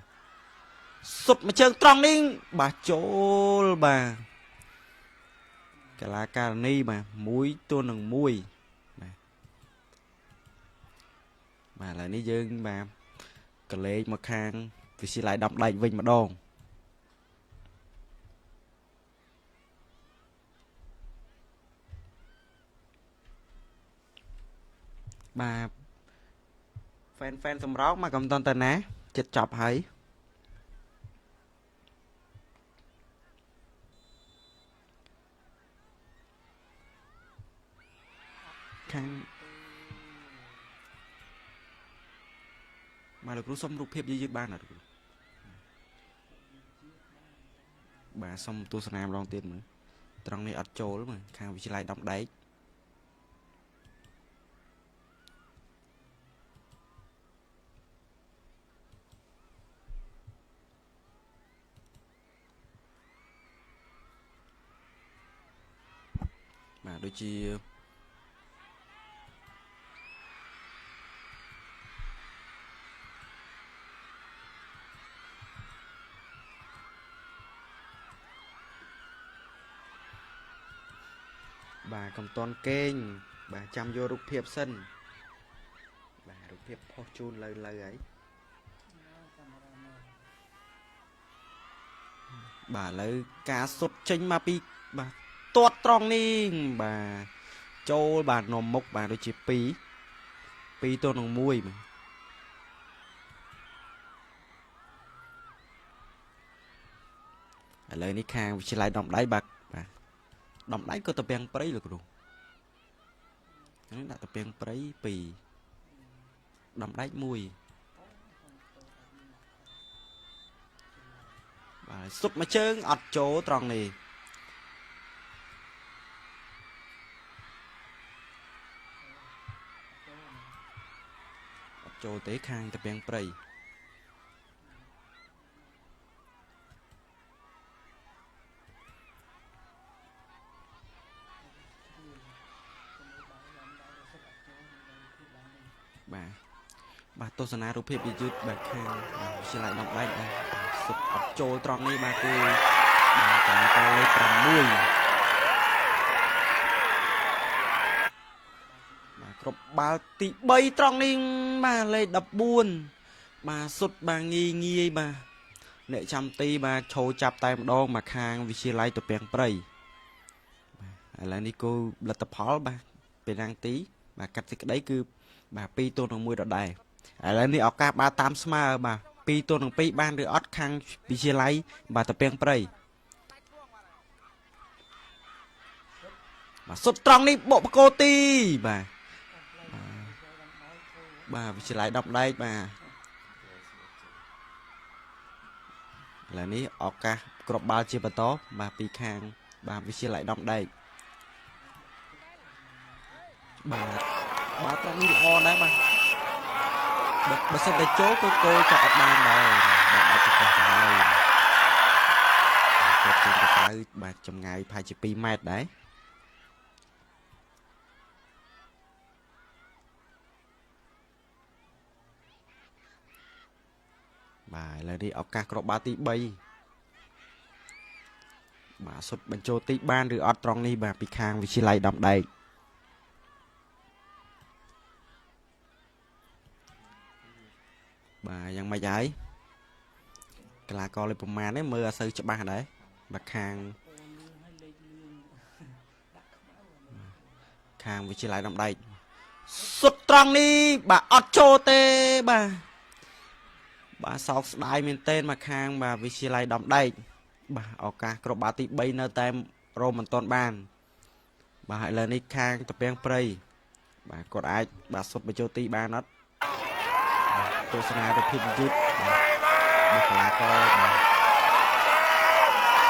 សុទ្ធមួយជើងត្រង់នេះបាទចូលបាទកីឡាករនេះបាទ1 ទល់នឹង 1បាទឥឡូវនេះយើងបាទកលេចមកខាងវិទ្យាល័យដំដែកវិញម្ដងបាទហ្វេនសម្រោកមកកំតនតាណាចិត្តចប់ហើយខាងបាទលោកគ្រូសុំរូបភាពយឺតៗបានអត់គ្រូបាទសុំទស្សនាម្ដងទៀតមើលត្រង់នេះអត់ចូលមើលខាងវិទ្យាល័យដំដែកបាទដូចជាបាទកំតនកេងបាទចាំយករូបភាពសិនបាទរូបភាពផុសជូនលើហើយបាទឥឡូវការសុទ្ធចេញមកពីបាទទាត់ត្រង់នេះបាទចូលបាទនំមុខបាទដូចជា2 ទល់នឹង 1បាទឥឡូវនេះខាងវិទ្យាល័យដំដៃបាទដំដៃក៏តពាំងព្រៃលោកគ្រូនេះដាក់តពាំងព្រៃ2ដំដៃ1បាទសុទ្ធមួយជើងអត់ចូលត្រង់នេះអត់ចូលទេខាងតពាំងព្រៃបាទទស្សនារូបភាពយឺតៗបាទខាងវិទ្យាល័យដំដែកបាទសុទ្ធអត់ចូលត្រង់នេះបាទគឺបាទកីឡាករលេខ6បាទគ្រប់បាល់ទី3ត្រង់នេះបាទលេខ14បាទសុទ្ធបាទងាយបាទអ្នកចាំទីបាទឈោចាប់តែម្ដងមកខាងវិទ្យាល័យតពាំងព្រៃបាទឥឡូវនេះគោលទ្ធផលបាទពេលណាំងទីបាទកាត់សេចក្តីគឺបាទ2 ទល់នឹង 1ដដែលឥឡូវនេះឱកាសបាទតាមស្មើបាទ2 ទល់នឹង 2បានឬអត់ខាងវិទ្យាល័យបាទតពាំងព្រៃបាទសុទ្ធត្រង់នេះបកបកោទីបាទវិទ្យាល័យដំដែកបាទឥឡូវនេះឱកាសគ្រាប់បាល់ជាបន្តបាទពីខាងបាទវិទ្យាល័យដំដែកបាទត្រង់នេះល្អដែរបាទបើសិនតែចូលគឺគោចាប់អត់បានដែរបាទអត់ទៅទៅហើយគាត់ជិះទៅក្រៅបាទចម្ងាយប្រហែលជា2 ម៉ែត្រដែរបាទឥឡូវនេះឱកាសគ្រាប់បាល់ទី3បាទសុទ្ធបញ្ចូលទីបានឬអត់ត្រង់នេះបាទពីខាងវិទ្យាល័យដំដែកបាទយ៉ាងម៉េចហើយកីឡាករលេខប្រមាណនេះមើលអត់សូវច្បាស់ដែរបាទខាងវិទ្យាល័យដំដែកសុទ្ធត្រង់នេះបាទអត់ចូលទេបាទសោកស្ដាយមែនទែនមកខាងបាទវិទ្យាល័យដំដែកបាទឱកាសគ្រាប់បាល់ទី3នៅតែរមមិនទាន់បានបាទឥឡូវនេះខាងតពាំងព្រៃបាទគាត់អាចបាទសុទ្ធបញ្ចូលទីបានអត់ទស្សនារូបភាពយឺតបាទកីឡាករបាទ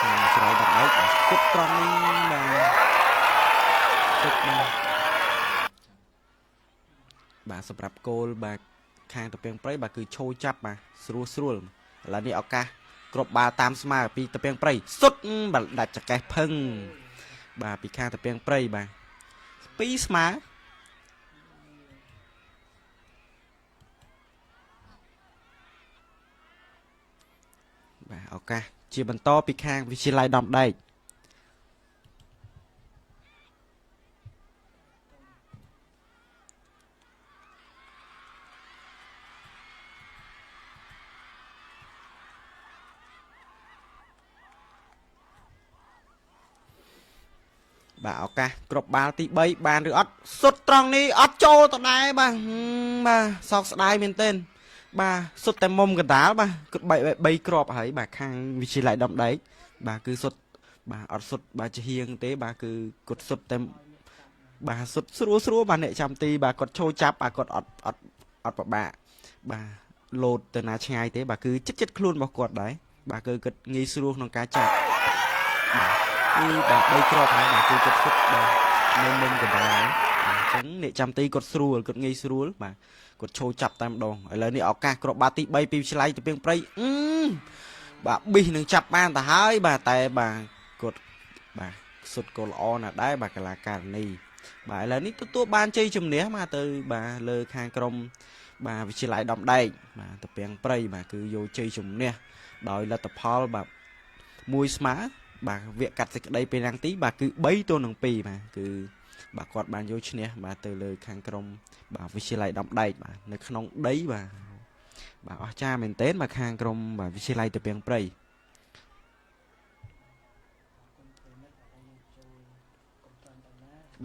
ខាងស្រ័យដំដែកសុទ្ធត្រង់នេះបាទសុទ្ធបាទសម្រាប់គោលបាទខាងតពាំងព្រៃបាទគឺឈោចាប់បាទស្រួលឥឡូវនេះឱកាសគ្រប់បាល់តាមស្មើពីតពាំងព្រៃសុទ្ធបាទដាច់ចកេះផឹងបាទពីខាងតពាំងព្រៃបាទ2ស្មើ ឱកាសជាបន្តពីខាងវិទ្យាល័យដំដែកបាទឱកាសគ្រាប់បាល់ទី3បានឬអត់សុទ្ធត្រង់នេះអត់ចូលទៅដែរបាទបាទសោកស្ដាយមែនទែនបាទសុទ្ធតែមុំកណ្ដាលបាទគិត3គ្រាប់ហើយបាទខាងវិទ្យាល័យដំដែកបាទគឺសុទ្ធបាទអត់សុទ្ធបាទជាហៀងទេបាទគឺគាត់សុទ្ធតែបាទសុទ្ធស្រួលបាទអ្នកចាំទីបាទគាត់ឈោចាប់បាទគាត់អត់ពិបាកបាទលោតទៅណាឆ្ងាយទេបាទគឺចិត្តខ្លួនរបស់គាត់ដែរបាទគឺគាត់ងាយស្រួលក្នុងការចាប់គឺបាទ3គ្រាប់ហើយបាទគឺគាត់សុទ្ធបាទនៅមុំកណ្ដាលអញ្ចឹងអ្នកចាំទីគាត់ស្រួលគាត់ងាយស្រួលបាទគាត់ឈោចាប់តែម្ដងឥឡូវនេះឱកាសគ្រាប់បាល់ទី3ពីវិទ្យាល័យទៅពីងព្រៃបាទប៊ីសនឹងចាប់បានទៅហើយបាទតែបាទគាត់បាទសុទ្ធក៏ល្អណាស់ដែរបាទកីឡាករនេះបាទឥឡូវនេះទទួលបានជ័យជំនះមកទៅបាទលើខាងក្រុមបាទវិទ្យាល័យដំដែកបាទទៅពីងព្រៃបាទគឺយកជ័យជំនះដោយលទ្ធផលបាទ1ស្មើបាទវគ្គកាត់សេចក្តីពេលណាំងទីបាទគឺ3-2បាទគឺបាទគាត់បានយកឈ្នះបាទទៅលើខាងក្រុមបាទវិទ្យាល័យដំដែកបាទនៅក្នុងដីបាទអស្ចារ្យមែនទែនបាទខាងក្រុមបាទវិទ្យាល័យទៅពីងព្រៃ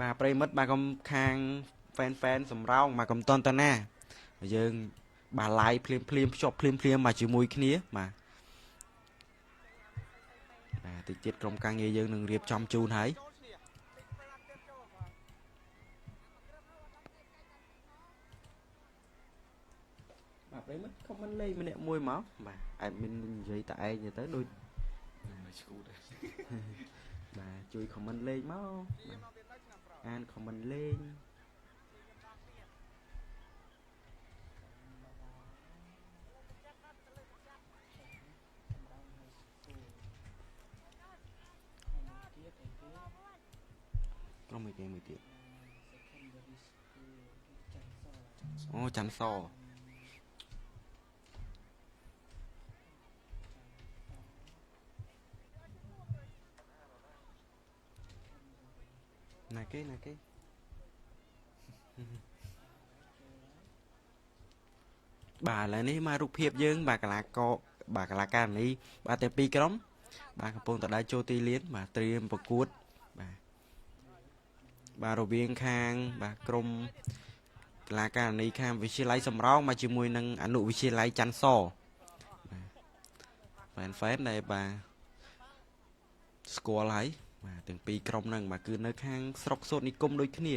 បាទប្រិមិត្តបាទកុំខាងហ្វេនសំរោងបាទកុំតន់តាណាយើងបាទ live ភ្លាមភ្ជាប់ភ្លាមបាទជាមួយគ្នាបាទតិចទៀតក្រុមការងារយើងនឹងរៀបចំជូនហើយបាទប្រិមិត្តខមមិនលេងម្នាក់មួយមកបាទអែតមីននិយាយតែឯងទៅដូចឈូដែរ បាទជួយខមមិនលេងមកអានខមមិនលេងក្រុមមួយទៀតអូច័ន្ទសណាគេបាទឥឡូវនេះមករូបភាពយើងបាទកីឡាករនេះបាទតែ2ក្រុមបាទកំពុងតែដើរចូលទីលានបាទត្រៀមប្រកួតបាទរវាងខាងបាទក្រុមកីឡាករនេះខាងវិទ្យាល័យសំរោងមកជាមួយនឹងអនុវិទ្យាល័យច័ន្ទសបាទហ្វេនដែលបាទស្គាល់ហើយបាទទាំងពីរក្រុមហ្នឹងបាទគឺនៅខាងស្រុកសូត្រនិគមដូចគ្នា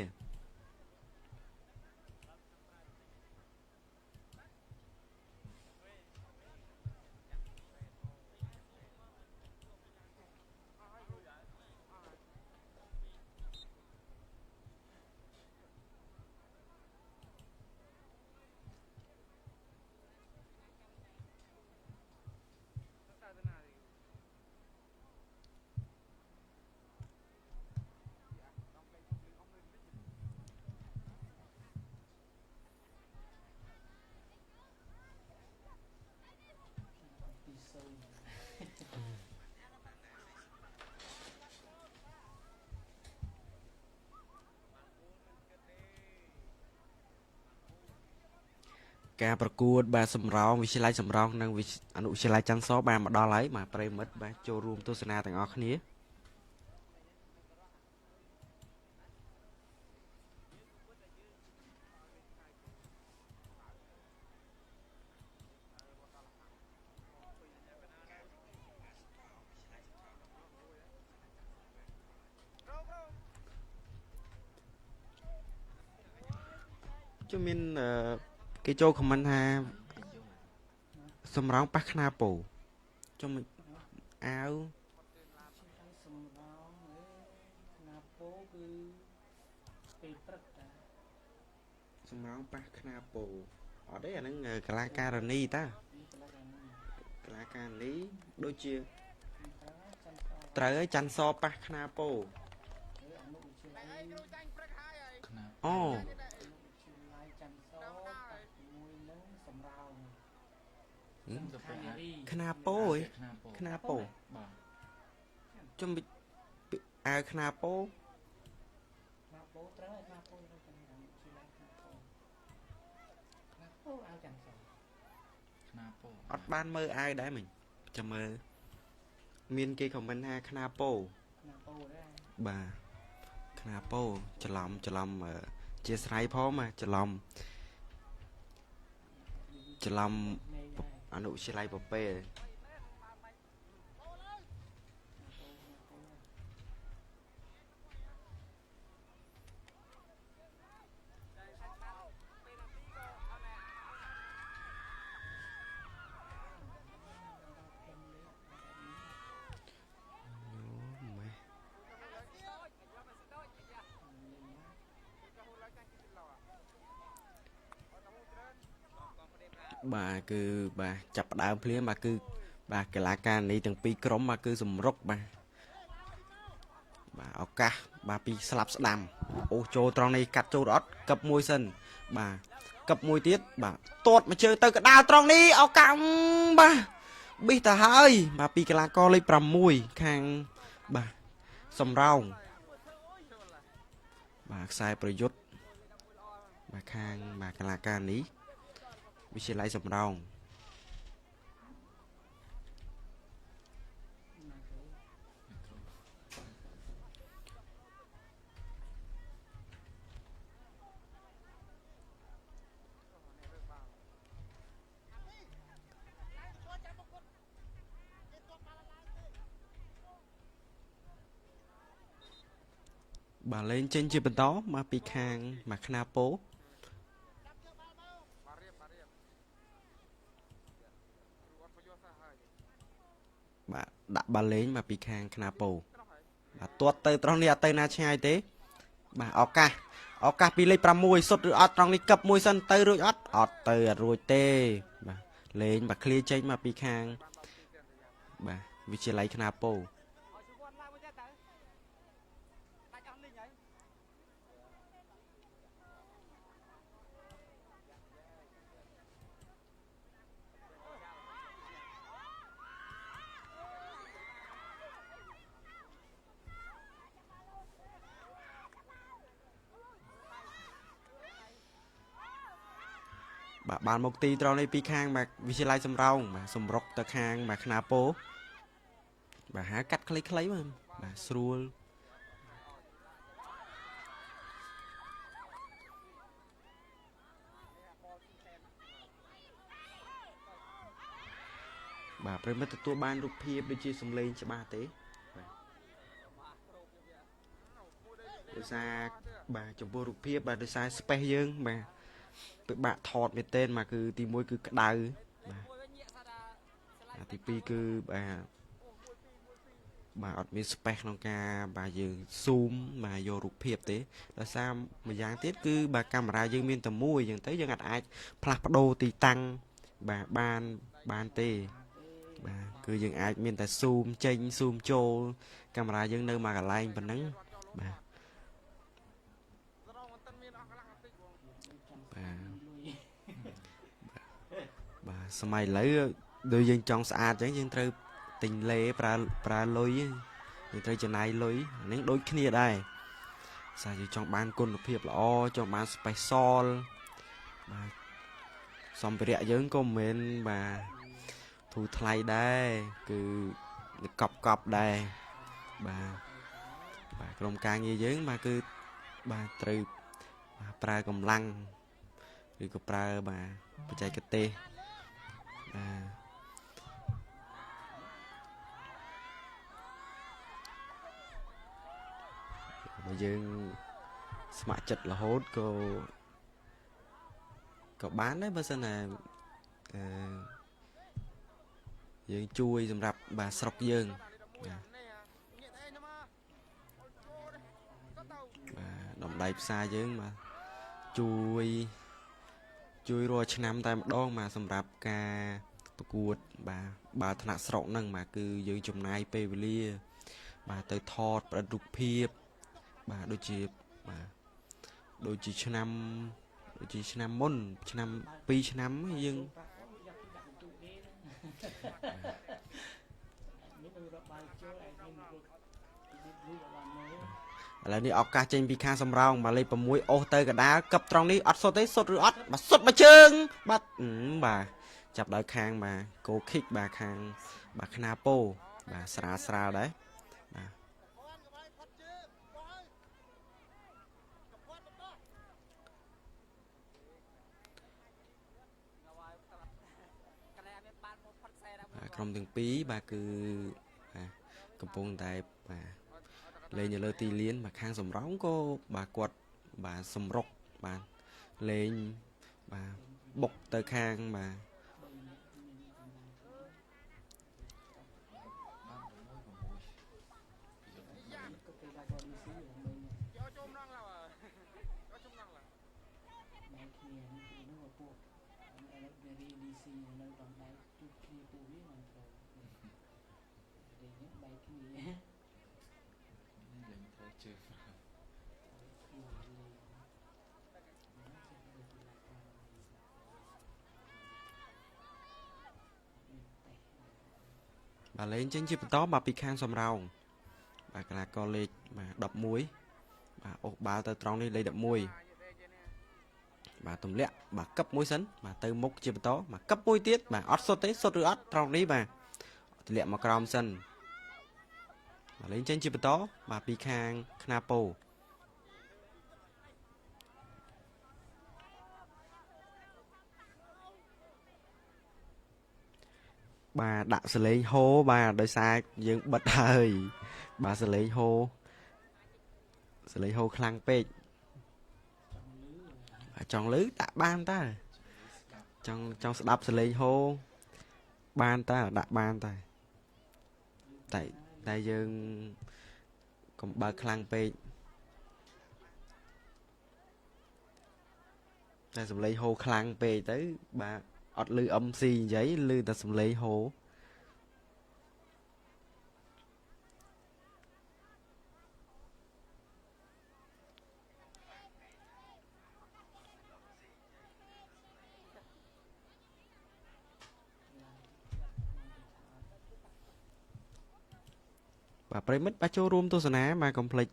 ការប្រកួតបាទសំរោងវិទ្យាល័យសំរោងនិងអនុវិទ្យាល័យច័ន្ទសបានមកដល់ហើយបាទប្រិមិត្តបាទចូលរួមទស្សនាទាំងអស់គ្នាជំមានគេចូលខមមិនថាសំរោងប៉ះខ្នាពោជំអាវសំរោងប៉ះខ្នាពោអត់ទេអាហ្នឹងកីឡាករនីតាកីឡាករនីដូចជាត្រូវហើយច័ន្ទសប៉ះខ្នាពោអូ សុំទៅពេលអាច ខ្នាពោឯង ខ្នាពោ ខ្នាពោ បាទ ជំបិអាវខ្នាពោ ណាពោត្រូវហើយណាពោនៅខាងណាជាឡើងណាពោឲ្យចាំសោះ ខ្នាពោ អត់បានមើលអាវដែរមិញចាំមើលមានគេខមមិនថាខ្នាពោ ណាពោដែរ បាទខ្នាពោច្រឡំជាស្រ័យផងមកច្រឡំ មេដែរ អនុវិទ្យាល័យប្រពេល បាទគឺបាទចាប់ផ្ដើមភ្លាមបាទគឺបាទកីឡាករនេះទាំងពីរក្រុមបាទគឺសម្រុកបាទឱកាសបាទពីស្លាប់ស្ដាំអូចូលត្រង់នេះកាត់ចូលអត់កឹបមួយសិនបាទកឹបមួយទៀតបាទទាត់មកជើទៅកដាលត្រង់នេះឱកាសបាទប៊ីសទៅហើយបាទពីកីឡាករលេខ6ខាងបាទសំរោងបាទខ្សែប្រយុទ្ធបាទខាងបាទកីឡាករនេះវិទ្យាល័យសំរោង បាទលេងចេញជាបន្តមកពីខាងមកខ្នាពោបាទដាក់បាល់លេងមកពីខាងខ្នាពោបាទទាត់ទៅត្រង់នេះអត់ទៅណាឆ្ងាយទេបាទឱកាសពីលេខ6សុទ្ធឬអត់ត្រង់នេះកឹបមួយសិនទៅរួចអត់ទៅអត់រួចទេបាទលេងបាទឃ្លៀចេញមកពីខាងបាទវិទ្យាល័យខ្នាពោ បាទបានមកទីត្រង់នេះពីខាងមកវិទ្យាល័យសំរោងបាទសម្រុកទៅខាងមកខ្នាពោបាទហាកាត់ខ្លីៗមើលបាទស្រួលបាទប្រិមិត្តទទួលបានរូបភាពដូចជាសំឡេងច្បាស់ទេដោយសារបាទចំពោះរូបភាពបាទដោយសារ space យើងបាទពិបាកថតមែនទែនមកគឺទី1គឺក្តៅបាទទី2គឺបាទអត់មាន space ក្នុងការបាទយើង zoom បាទយករូបភាពទេដោយសារមួយយ៉ាងទៀតគឺបាទកាមេរ៉ាយើងមានតែមួយអញ្ចឹងទៅយើងអាចផ្លាស់ប្ដូរទីតាំងបាទបានទេបាទគឺយើងអាចមានតែ zoom ចេញ zoom ចូលកាមេរ៉ាយើងនៅមួយកន្លែងប៉ុណ្ណឹងបាទបាទសម័យឥឡូវដូចយើងចង់ស្អាតអញ្ចឹងយើងត្រូវទិញលេប្រើលុយយើងត្រូវចំណាយលុយអានេះដូចគ្នាដែរសារយើងចង់បានគុណភាពល្អចង់បាន special បាទសម្ភារៈយើងក៏មិនមែនបាទធូរថ្លៃដែរគឺកប់ដែរបាទក្រុមការងារយើងបាទគឺបាទត្រូវប្រើកម្លាំងឬក៏ប្រើបាទបច្ចេកទេសបើយើងស្ម័គ្រចិត្តរហូតក៏បានដែរបើសិនណាយើងជួយសម្រាប់បាទស្រុកយើងបាទតម្លៃផ្សារយើងបាទជួយរាល់ឆ្នាំតែម្ដងបាទសម្រាប់ការប្រកួតបាទថ្នាក់ស្រុកហ្នឹងបាទគឺយើងចំណាយពេលវេលាបាទទៅថតប្រឌិតរូបភាពបាទដូចជាឆ្នាំមុនឆ្នាំ2ឆ្នាំយើង នេះទៅរកបាយចូលឯងនេះលឺបានមើល ឥឡូវនេះឱកាសចេញពីខាងសំរោងបាទលេខ6អូសទៅកដាលកឹបត្រង់នេះអត់សុទ្ធទេសុទ្ធឬអត់បាទសុទ្ធមួយជើងបាទបាទចាប់ដល់ខាងបាទគោឃីកបាទខាងបាទខ្នាពោបាទស្រាលស្រាលដែរបាទ ក្រុមទាំងពីរបាទគឺបាទកំពុងតែបាទលេងនៅលើទីលានបាទខាងសំរោងក៏បាទគាត់បាទសម្រុកបាទលេងបាទបុកទៅខាងបាទ ก็เป็นการบอลซีของมึงเนี่ยบางทีนี่คือนึกว่าพวกอะไรเดรีดีซีอะไรตอนไหนทุกทีตัววิ่งมันโตเดี๋ยวนี้ใบที่นี่ លេងធ្វើជើង คือเลย បាទលេងចេញជាបន្តបាទពីខាងសំរោងបាទកីឡាករលេខបាទ11បាទអូសបាល់ទៅត្រង់នេះលេខ11បាទទម្លាក់បាទកឹបមួយសិនបាទទៅមុខជាបន្តបាទកឹបមួយទៀតបាទអត់សុទ្ធទេសុទ្ធឬអត់ត្រង់នេះបាទទម្លាក់មកក្រោមសិនបាទលេងចេញជាបន្តបាទពីខាងខ្នាពោបាទដាក់សលេងហូបាទដោយសារយើងបិទហើយបាទសលេងហូខ្លាំងពេកបាទចង់លឺដាក់បានតើចង់ស្ដាប់សលេងហូបានតើដាក់បានតើតែយើងកុំបើកខ្លាំងពេកតែសំឡេងហូខ្លាំងពេកទៅបាទអត់លឺ MC និយាយលឺតែសំឡេងហូបាទប្រិមិត្តបាទចូលរួមទស្សនាបាទកុំភ្លេច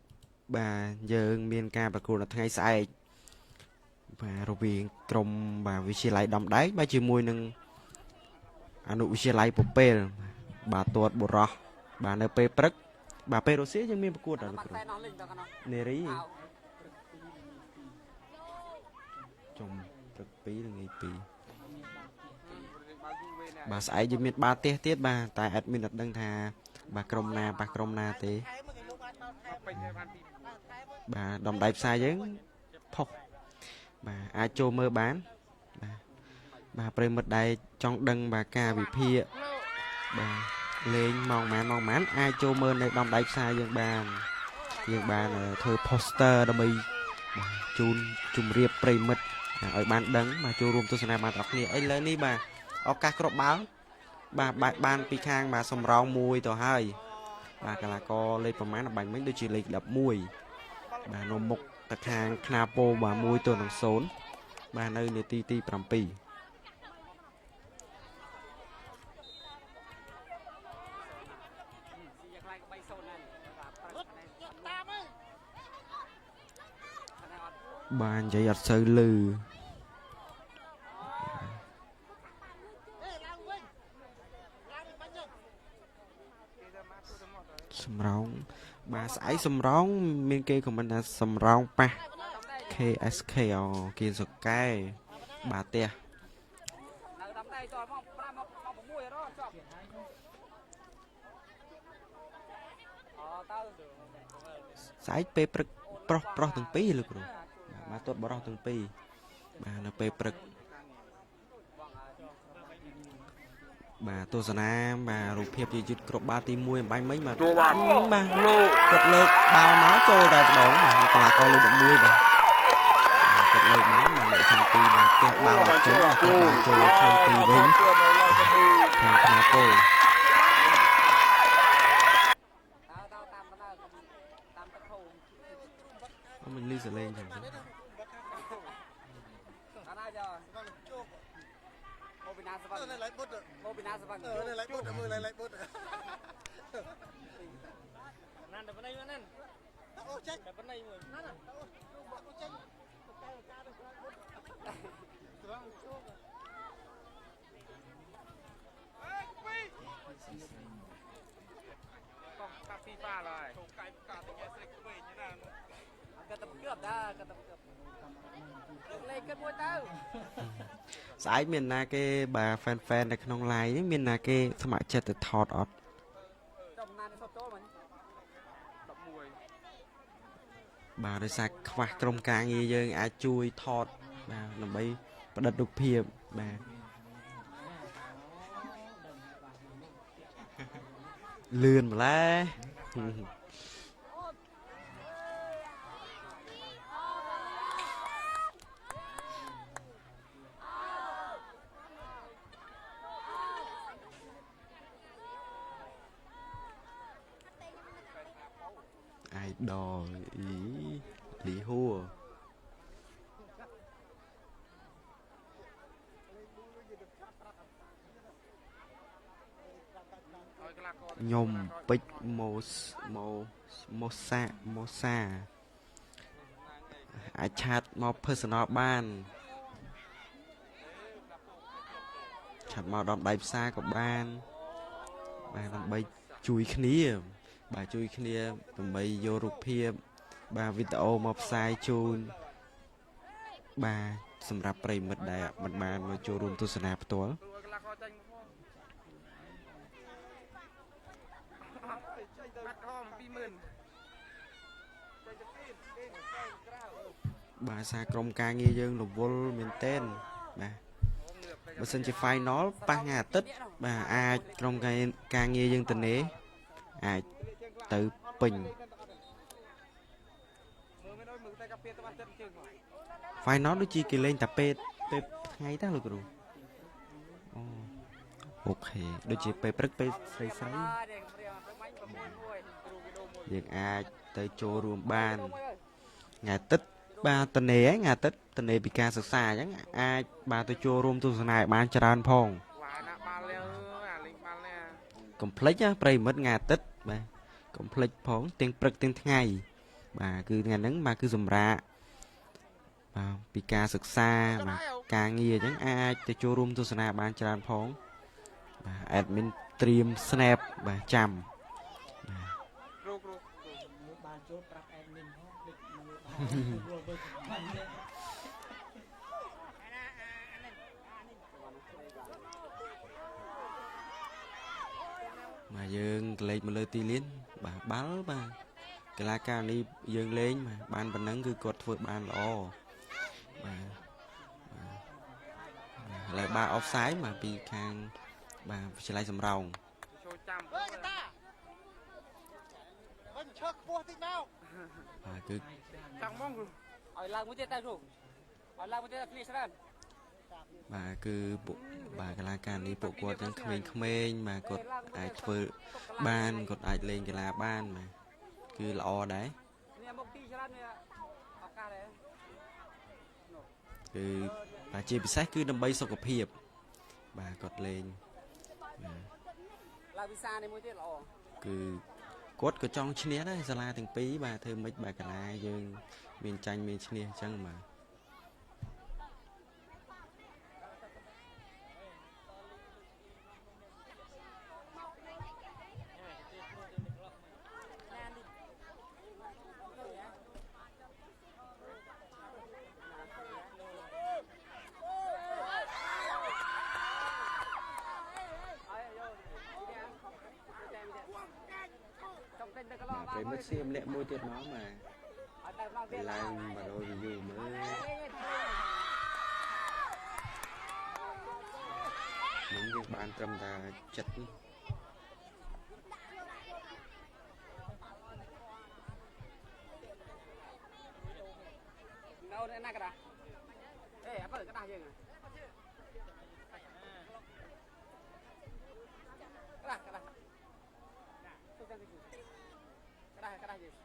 បាទយើងមានការប្រកួតនៅថ្ងៃស្អែកបាទរវាងក្រុមបាទវិទ្យាល័យដំដែកបាទជាមួយនឹងអនុវិទ្យាល័យពពែលបាទទាត់បុរសបាទនៅពេលព្រឹកបាទពេលរសៀលយើងមានប្រកួតដល់លោកគ្រូនារីចុងព្រឹក2និងថ្ងៃ2បាទស្អែកយើងមានបាល់ទះទៀតបាទតែអត់មានអត់ដឹងថាបាទក្រុមណាប៉ះក្រុមណាទេបាទដំដៃផ្សាយយើងផុសបាទអាចចូលមើលបានបាទប្រិមិត្តដែលចង់ដឹងបាទការវិភាគបាទលេងម៉ោងម៉ានអាចចូលមើលនៅដំដៃផ្សាយយើងបានធ្វើ poster ដើម្បីបាទជូនជម្រាបប្រិមិត្តឲ្យបានដឹងបាទចូលរួមទស្សនាបានទាំងគ្នាឥឡូវនេះបាទឱកាសគ្រាប់បាល់បាទបានពីខាងបាទសំរោងមួយទៅហើយបាទកីឡាករលេខប្រមាណបាញ់មិញដូចជាលេខ11បាទនៅមុខទៅខាងខ្នាពោបាទ1-0បាទនៅនាទីទី7បាទនិយាយអត់សូវលឺសំរោងបាទស្អែកសំរោងមានគេខមមិនថាសំរោងប៉ះ KSK គៀនសកែបាទផ្ទះស្អែកពេលព្រឹកប្រុសទាំងពីរលោកគ្រូបាទទាត់បរោះទាំងពីរបាទនៅពេលព្រឹកបាទទស្សនាបាទរូបភាពយឺតគ្រប់បាល់ទី1អំបញ្ញមិញបាទគាត់លើកបាល់មកចូលតែម្ដងបាទកីឡាករលេខ11បាទគាត់លើកមកលេខទី2បាទផ្ទះបាល់អត់ចូលចូលក្នុងទីវិញខាងខ្នាពោមិនលឺសលេងចឹង này lại bút rồi. Ô bị nát sao Này lại bút, mưa này lại bút. Nan đập này nan. Ô chết. Đập này người. Nan à. Ô chết. Không, cà FIFA rồi. Cái cả cái nhà sẽ quên như nào. Cái tập cướp đó, cái tập cướp. Lên cái môi tao. ស្អែកមានណាគេបាទ fan នៅក្នុង live នេះមានណាគេស្ម័គ្រចិត្តទៅថតអត់ Trong nan nó tốt mình. 11 បាទដោយសារខ្វះក្រុមការងារយើងអាចជួយថតបាទដើម្បីផ្ដិតរូបភាពបាទលឿនម្ល៉េះ idol ý lý hùa nhôm bích mô sa ai chat mò personal ban chat mò đọc đáy xa của ban bà làm bay chui khía bà chui khía tụi bay vô rụp hiệp bà video mò sai chun bà xâm rạp prey mật đại mật bàn mà chô rùm tu sân hạp tố bà xaក្រុមការងារយើងរវល់មែនទែនបាទបើសិនជា final ប៉ះថ្ងៃអាទិត្យបាទអាចក្រុមការងារយើងទៅនេះអាចទៅពេញ final ដូចជាគេលេងតែពេលថ្ងៃតាលោកគ្រូអូខេដូចជាពេលព្រឹកពេលស្រីយើងអាចទៅចូលរួមបានថ្ងៃអាទិត្យបាទតនេថ្ងៃអាទិត្យតនេពីការសិក្សាអញ្ចឹងអាចបាទទៅចូលរួមទស្សនាឲ្យបានច្រើនផងកុំភ្លេចណាប្រិមិត្តថ្ងៃអាទិត្យបាទកុំភ្លេចផងទាំងព្រឹកទាំងថ្ងៃបាទគឺថ្ងៃហ្នឹងបាទគឺសម្រាប់បាទពីការសិក្សាបាទការងារអញ្ចឹងអាចទៅចូលរួមទស្សនាបានច្រើនផងបាទ admin ត្រៀម snap បាទចាំបានចូលប្រាប់ admin ហ៎ភ្លេចមើលបានបាទយើងកលេចមកលើទីលានបាទបាល់បាទកីឡាករនេះយើងលេងបាទបានប៉ុណ្ណឹងគឺគាត់ធ្វើបានល្អបាទឥឡូវបាទ offside បាទពីខាងបាទវិទ្យាល័យសំរោងចូលចាំអើយតាវិញឈើខ្ពស់តិចមកបាទគឺចង់មកឲ្យឡើងមួយទៀតទៅគ្រូឲ្យឡើងមួយទៀតភ្លីច្រើនបាទគឺពួកបាទកីឡាករនេះពួកគាត់ទាំងក្មេងៗបាទគាត់អាចធ្វើបានគាត់អាចលេងកីឡាបានបាទគឺល្អដែរនេះមកទីច្រើននេះឱកាសដែរគឺបាទជាពិសេសគឺដើម្បីសុខភាពបាទគាត់លេងឡើងវិសានេះមួយទៀតល្អគឺគាត់ក៏ចង់ឈ្នះដែរសាលាទាំងពីរបាទធ្វើម៉េចបាទកីឡាយើងមានចាញ់មានឈ្នះអញ្ចឹងបាទពេលមកសៀមលាក់មួយទៀតមកមកឡើង100 view មើលមិញយើងបានត្រឹមតែចិត្តនេះនៅណាកដាអេអើកដាយើងកដាកដាទៅទៅកដាយើង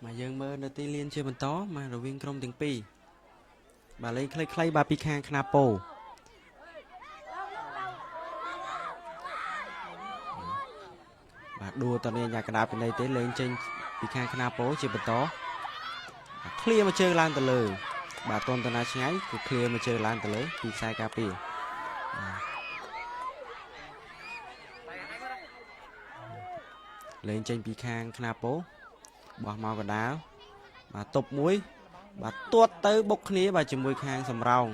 mà dương mơ nơi tí liên chơi bắn tó mà rồi viên trong tiếng pi bà lên clay clay bà pi khang knapo bà đua tao này nhà cái đạp bên đây tới lên trên pi khang knapo chơi bắn tó clear mà chơi lan từ lời bà tôn tao nói ngay clear mà chơi lan từ lời pi sai cà pi lên trên pi khang knapo bỏ màu cả đá bà tục muối bà tuốt tới bốc khía bà chỉ mùi khang sầm rau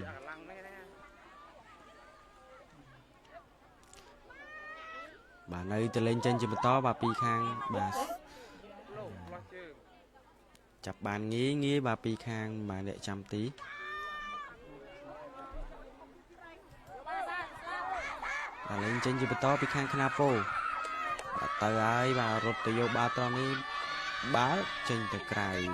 bà này từ lên trên chỉ một to bà pi khang bà chập bàn nghĩ nghĩ bà pi khang mà để chăm tí bà lên trên chỉ một to pi khang knapo bà tới ai bà rụt từ vô ba tròn đi bá trên từ cài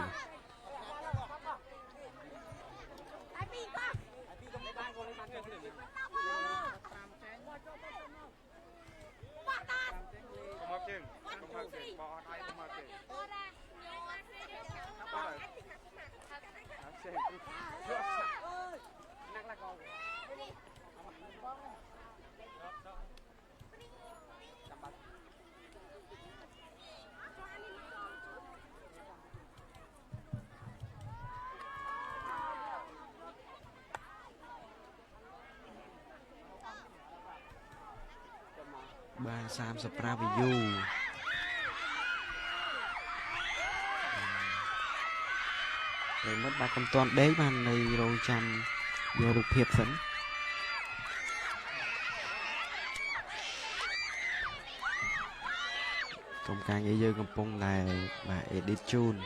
ban sam sập ra vì du rồi mất ba con toàn đế ban này rồi chăm vô được hiệp phấn công ca nghĩ dư công pong này mà edit chun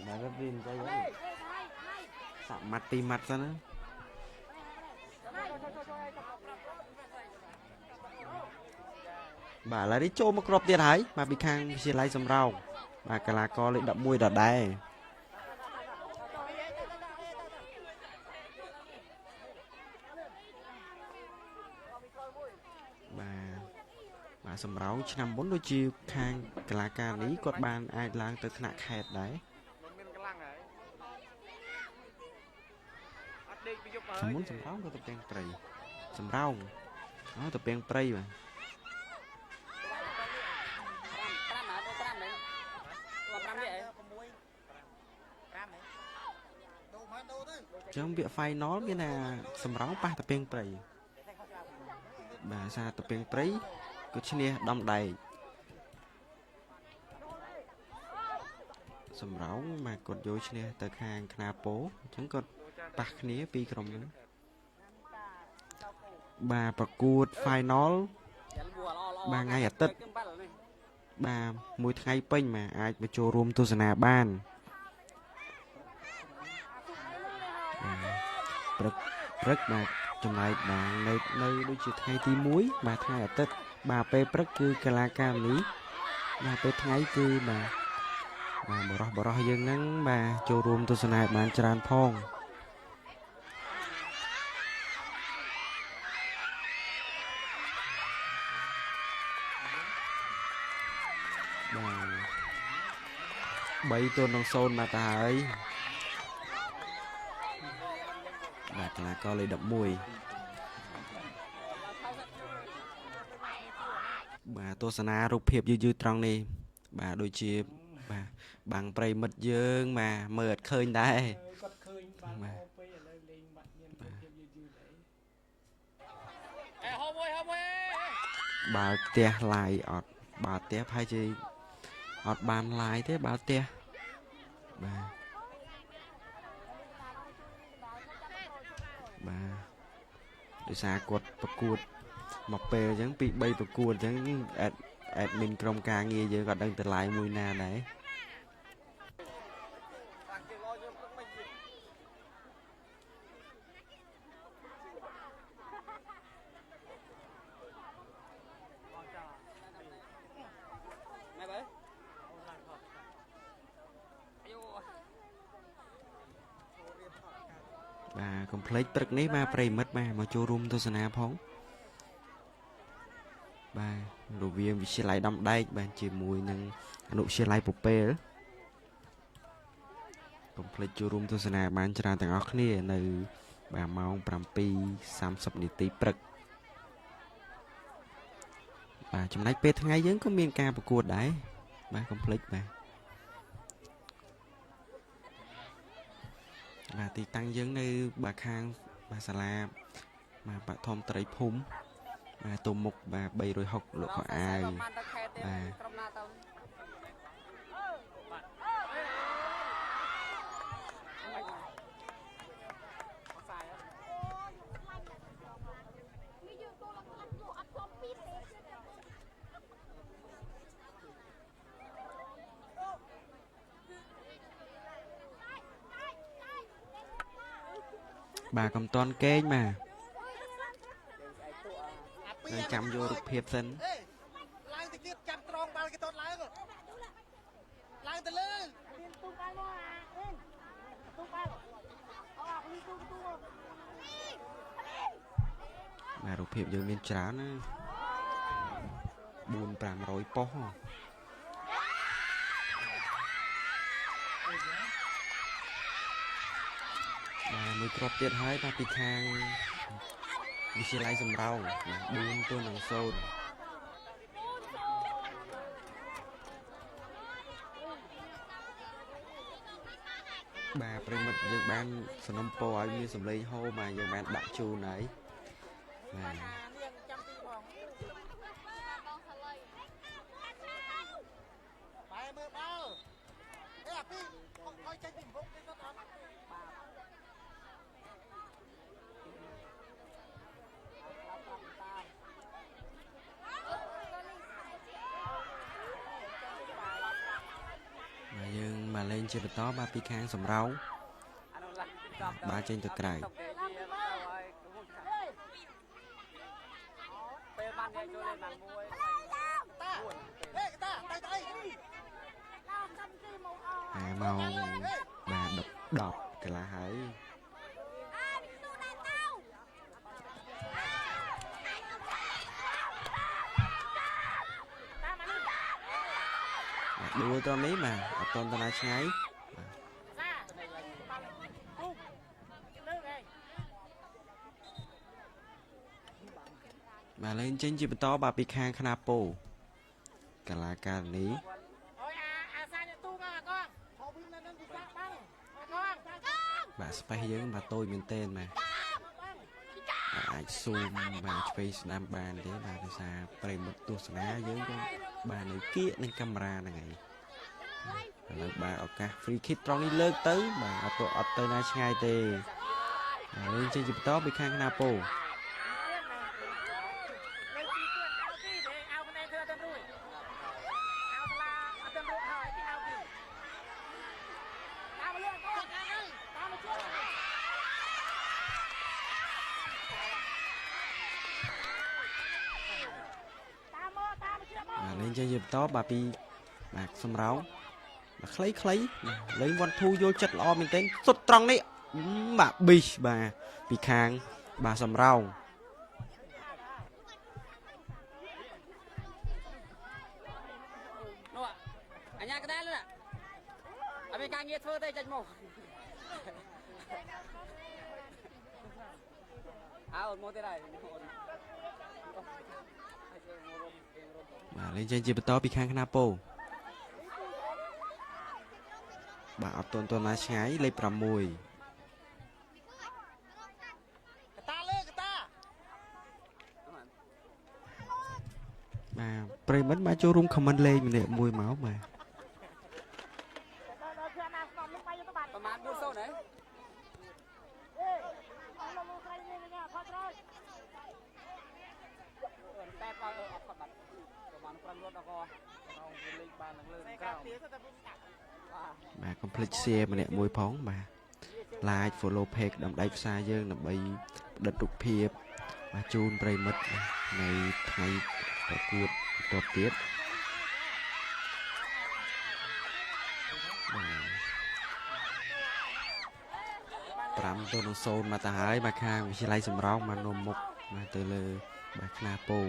đã rất viên cho vậy sạm mặt tì mặt ra nữa bà là đi trô một cọp tiền hái mà bị khang xì lấy sầm rau bà cả là co lại đậm mùi đỏ đài bà sầm rau chỉ nằm 4 đôi chiều khang cả là ca lý quạt bàn ai lang tới khnak khẹt đấy sầm muốn sầm rau có tập đen prey sầm rau nó tập đen prey mà chứ không bị phai nó cái là sầm rau ba tập đen prey bà xa tập đen prey cứ chia đâm đầy sầm rau mà còn vô chia từ hàng knapo chẳng còn bạc nía pi cầm nữa bàประกวด final 3 ngày អាទិត្យបាទមួយថ្ងៃពេញមកអាចមកចូលរួមទស្សនាបានព្រឹកបាទចំណែកបាទនៅដូចជាថ្ងៃទី1បាទថ្ងៃអាទិត្យបាទពេលព្រឹកគឺកីឡាការិនីបាទពេលថ្ងៃគឺបាទបរោះយើងហ្នឹងបាទចូលរួមទស្សនាបានច្រើនផង3 ទល់នឹង0មកតាហើយបាទកីឡាករលេខ11បាទទស្សនារូបភាពយឺតត្រង់នេះបាទដូចជាបាទបាំងប្រិមិត្តយើងបាទមើលអត់ឃើញដែរគាត់ឃើញបានអូពេឥឡូវលេងបាត់មានរូបភាពយឺតអីហូបមួយបើផ្ទះឡាយអត់បើផ្ទះប្រហែលជាអត់បានឡាយទេបើផ្ទះបាទដោយសារគាត់ប្រកួតមកពេលអញ្ចឹងពី3ប្រកួតអញ្ចឹងអេដមីនក្រុមការងារយើងក៏ដឹងតម្លៃមួយណាដែរបាទ កុំភ្លេចព្រឹកនេះបាទប្រិមិត្តបាទមកចូលរួមទស្សនាផងបាទរវាងវិទ្យាល័យដំដែកបាទជាមួយនឹងអនុវិទ្យាល័យពពែលកុំភ្លេចចូលរួមទស្សនាបានច្រើនទាំងអស់គ្នានៅបាទម៉ោង 7:30 នាទីព្រឹកបាទចំណែកពេលថ្ងៃយើងក៏មានការប្រកួតដែរបាទកុំភ្លេចបាទទីតាំងយើងនៅបាទខាងបាទសាលាបាទបឋមត្រីភូមិបាទទៅមុខបាទ360លោកខោអាវបាទបាទកំតនកេងបាទនៅចាំយករូបភាពសិន ឡើងទៅទៀតចាំត្រង់បាល់គេតតឡើងឡើងទៅលើ បាទរូបភាពយើងមានច្រើនណា400-500ប៉ុស្តិ៍បាទមួយគ្រាប់ទៀតហើយបាទពីខាងវិទ្យាល័យសំរោងបាទ4-0បាទប្រិមិត្តយើងបានសំណុំពរឲ្យមានសម្លេងហូរបាទយើងបានដាក់ជូនហើយបាទបែមើលបាល់អាពីអត់ចេញពីមុខទេគាត់អត់ យើងមកលេងជាបន្តបាទពីខាងសំរោងបាទចេញទៅក្រៅពេលបានយកចូលលេងបានមួយហេតាទៅទៅម៉ោងបាទ10កន្លះហើយដួលត្រង់នេះបាទអត់តន់តាឆ្ងាយបាទលេងចេញជាបន្តបាទពីខាងខ្នាពោកលាការនេះបាទស្បេះយើងបាទតូចមែនទែនបាទអាចស៊ូមបាទឆ្វេងស្ដាំបានទេបាទភាសាប្រិមិត្តទស្សនាយើងក៏បាទនៅគៀកនឹងកាមេរ៉ាហ្នឹងហើយឥឡូវបាទឱកាស free kick ត្រង់នេះលើកទៅបាទអត់ទៅណាឆ្ងាយទេលេងចេញជាបន្តពីខាងខ្នាពោលេងចេញជាបន្តបាទពីបាទសំរោងបាទខ្លីលេងវ៉ាន់ធូយល់ចិត្តល្អមែនទែនសុទ្ធត្រង់នេះបាទប៊ីសបាទពីខាងបាទសំរោងនោះអញ្ញាកដែលណាអត់មានការងារធ្វើទេចាច់មកអើមកទេដែរបាទលេងចេញជាបន្តពីខាងខ្នាពោបាទអត់ទាន់ណាឆ្ងាយលេខ6កតាលើកតាបាទប្រិមិត្តបាទចូលរួមខមមិនលេងម្នាក់មួយមកបាទប្រហែល4-0ហ៎តែបើអត់បាត់ប្រហែល5រត់ដល់ក៏លេងបាននឹងលើក្រោមបាទកុំភ្លេច share ម្នាក់មួយផងបាទ like follow page ដើម្បីផ្សាយយើងដើម្បីផ្ដិតរូបភាពបាទជូនប្រិមិត្តនៅថ្ងៃប្រកួតបន្តទៀតបាទ 5 ទៅនឹង0មកទៅហើយបាទខាងវិទ្យាល័យសំរោងបាននាំមុខមកទៅលើបាទខ្នាពោ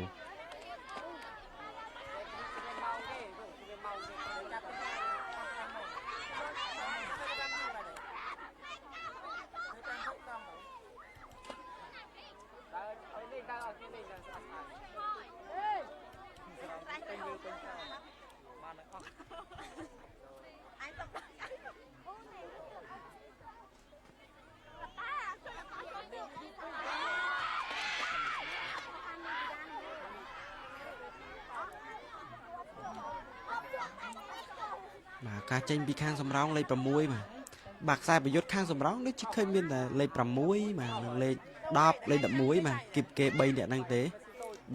បាទការចេញពីខាងសំរោងលេខ 6 បាទខ្សែប្រយុទ្ធខាងសំរោងដូចជាឃើញមានតែលេខ 6 បាទនិងលេខ 10 លេខ 11 បាទគីបគេ3នាក់ហ្នឹងទេ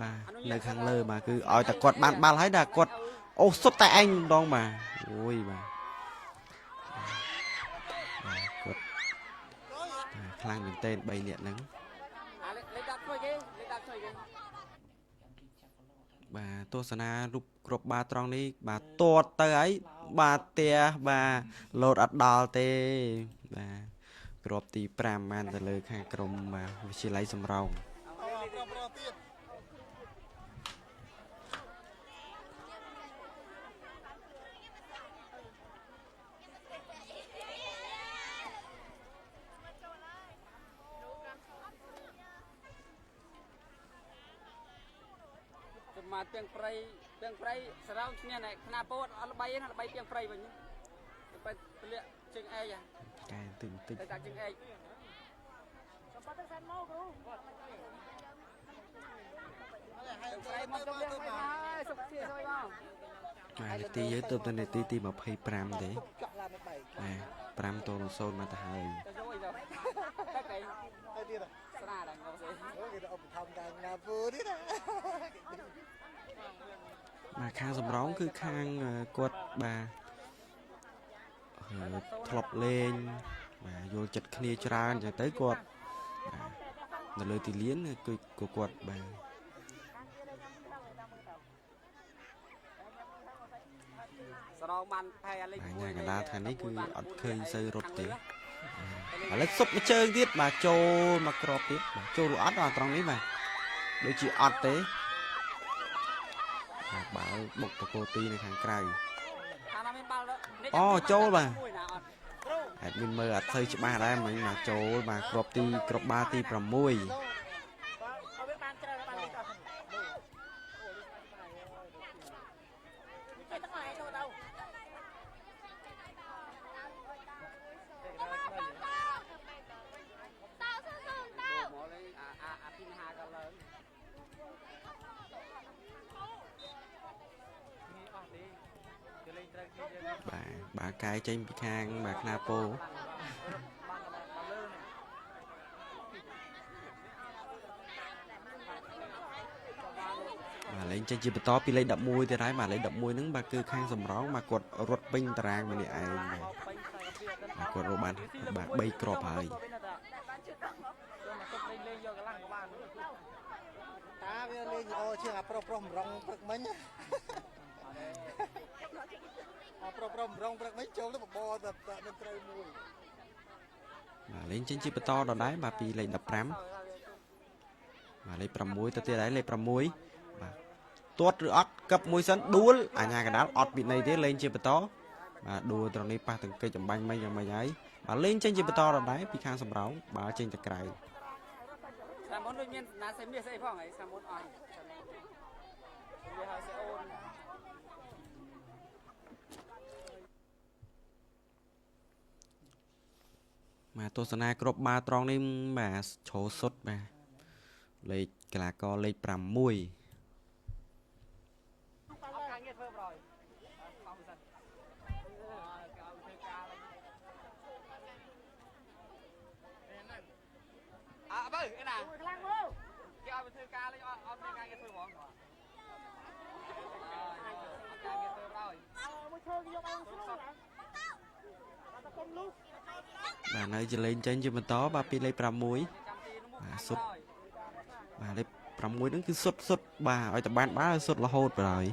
បាទនៅខាងលើបាទគឺឲ្យតែគាត់បានបាល់ហើយដល់គាត់អូសុទ្ធតែឯងម្ដងបាទអូយបាទគាត់ខ្លាំងមែនទែន3នាក់ហ្នឹងបាទទស្សនារូបគ្រប់បាត្រង់នេះបាទទាត់ទៅហើយបាទផ្ទះបាទលោតអត់ដល់ទេបាទគ្រាប់ទី5បានទៅលើខាងក្រុមបាទវិទ្យាល័យសំរោងមកទៀងព្រៃសរោងឈ្នះណែខ្នាពោតអត់ល្បីណាល្បីទៀងព្រៃវិញទៅទលាក់ជើងឯកកែតិចតិចទៅដាក់ជើងឯកចាំបាត់ទៅសានមកគ្រូព្រៃមកទៅលៀងមិនហើយសុខជាហើយបងបាទនាទីយើងទៅទៅនាទីទី 25 ទេបាទ5ទៅ0មកទៅហើយទៅយយទៅកែទៅទៀតស្រាដល់ងស្អីគេទៅឧបត្ថម្ភការងាពូនេះណាបាទខាងសំរោងគឺខាងគាត់បាទធ្លាប់លេងបាទយល់ចិត្តគ្នាច្រើនអញ្ចឹងទៅគាត់បាទនៅលើទីលានគឺគាត់បាទសរោងបានផែលេខ 1កណ្ដាលថ្ងៃនេះគឺអត់ឃើញសូវរត់ទេឥឡូវសុបមួយជើងទៀតបាទចូលមកក្របទៀតបាទចូលអត់ដល់ត្រង់នេះបាទដូចជាអត់ទេបាល់បុកតកោទីនៅខាងក្រៅអូចូលបាទអត់មានមើលអត់ទៅច្បាស់ដែរមិញមកចូលបាទក្របទីក្របបាល់ទី6បាទកាយចេញពីខាងបាទខ្នាពោបាទលេងចេញជាបន្តពីលេខ 11 ទៀតហើយបាទលេខ 11 ហ្នឹងបាទគឺខាងសំរោងបាទគាត់រត់ពេញតារាងម្នាក់ឯងបាទគាត់រកបានបាទ3គ្រាប់ហើយតាវាលេងល្អជាងអាប្រុសម្រងព្រឹកមិញអាប្រុសម្រងព្រឹកមិញចូលទៅបបតែនឹងត្រូវមួយបាទលេងចេញជាបន្តដល់ដែរបាទពីលេខ 15បាទលេខ 6 ទៅទៀតហើយលេខ 6 បាទទាត់ឬអត់កឹបមួយសិនដួលអាញាកណ្ដាលអត់ពីនៃទេលេងជាបន្តបាទដួលត្រង់នេះប៉ះទង្គិចអំបញ្ញមិញយ៉ាងម៉េចហើយបាទលេងចេញជាបន្តដល់ដែរពីខាងសំរោងបាល់ចេញទៅក្រៅសាមុនដូចមានណាសេមីស្អីផងហើយសាមុនអត់វាហៅសេអូនបាទទស្សនាគ្រប់បាល់ត្រង់នេះបាទជ្រោសុតបាទលេខកីឡាករលេខ 6បើឯណាខ្លាំងមើលគេឲ្យទៅធ្វើការលេងអត់មានការងារធ្វើហ្មងការងារធ្វើដល់មួយឈើគេយកឲ្យស្រួលបាទតែកុំលុះបាទនៅជាលេងចេញជាបន្តបាទពីលេខ 6បាទសុទ្ធបាទលេខ 6 ហ្នឹងគឺសុទ្ធបាទឲ្យតែបានបាល់សុទ្ធរហូតបាទហើយ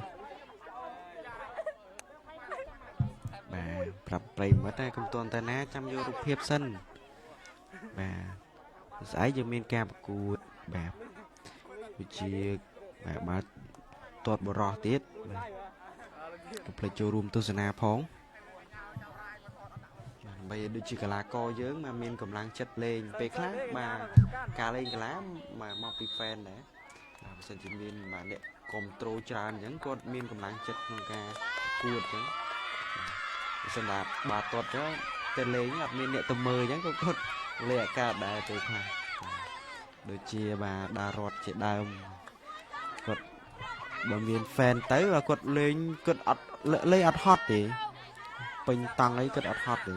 បាទប្រាប់ប្រិមិត្តតែកុំទាន់តែណាចាំយករូបភាពសិន បាទស្អែកយើងមានការប្រកួតបាទដូចជាបាទបើទាត់បរោះទៀតបាទកុំភ្លេចចូលរួមទស្សនាផងដើម្បីដូចជាកីឡាករយើងមកមានកម្លាំងចិត្តលេងពេលខ្លះបាទការលេងកីឡាមកពី fan ដែរបាទបើសិនជាមានបាទអ្នកគ្រប់ត្រូលច្រើនអញ្ចឹងគាត់មានកម្លាំងចិត្តក្នុងការប្រកួតអញ្ចឹងបើសិនថាបាទទាត់ទៅតែលេងអត់មានអ្នកទៅមើលអញ្ចឹងក៏គាត់លេងអាកាសដែរពេលខ្លះដូចជាបាទដារ៉ាត់ជាដើមគាត់បើមាន fan ទៅគាត់លេងគាត់អត់លេងអត់ហត់ទេពេញតង់អីគាត់អត់ហត់ទេ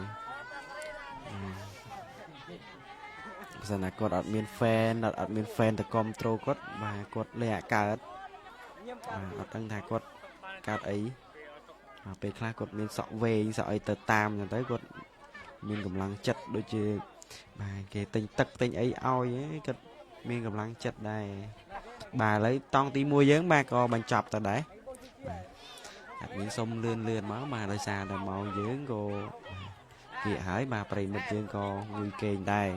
បើសិនណាគាត់អត់មាន fan អត់មាន fan ទៅគ្រប់ត្រូលគាត់បាទគាត់លេងអាកើតអត់ដឹងថាគាត់កើតអីពេលខ្លះគាត់មានសក់វែងសក់អីទៅតាមអញ្ចឹងទៅគាត់មានកម្លាំងចិត្តដូចជាបាទគេទិញទឹកទិញអីឲ្យគាត់មានកម្លាំងចិត្តដែរបាទឥឡូវតង់ទី1យើងបាទក៏បញ្ចប់ទៅដែរបាទអត់មានសុំលឿនមកបាទដោយសារតែម៉ោងយើងក៏គៀកហើយបាទប្រិមិត្តយើងក៏ងុយគេងដែរ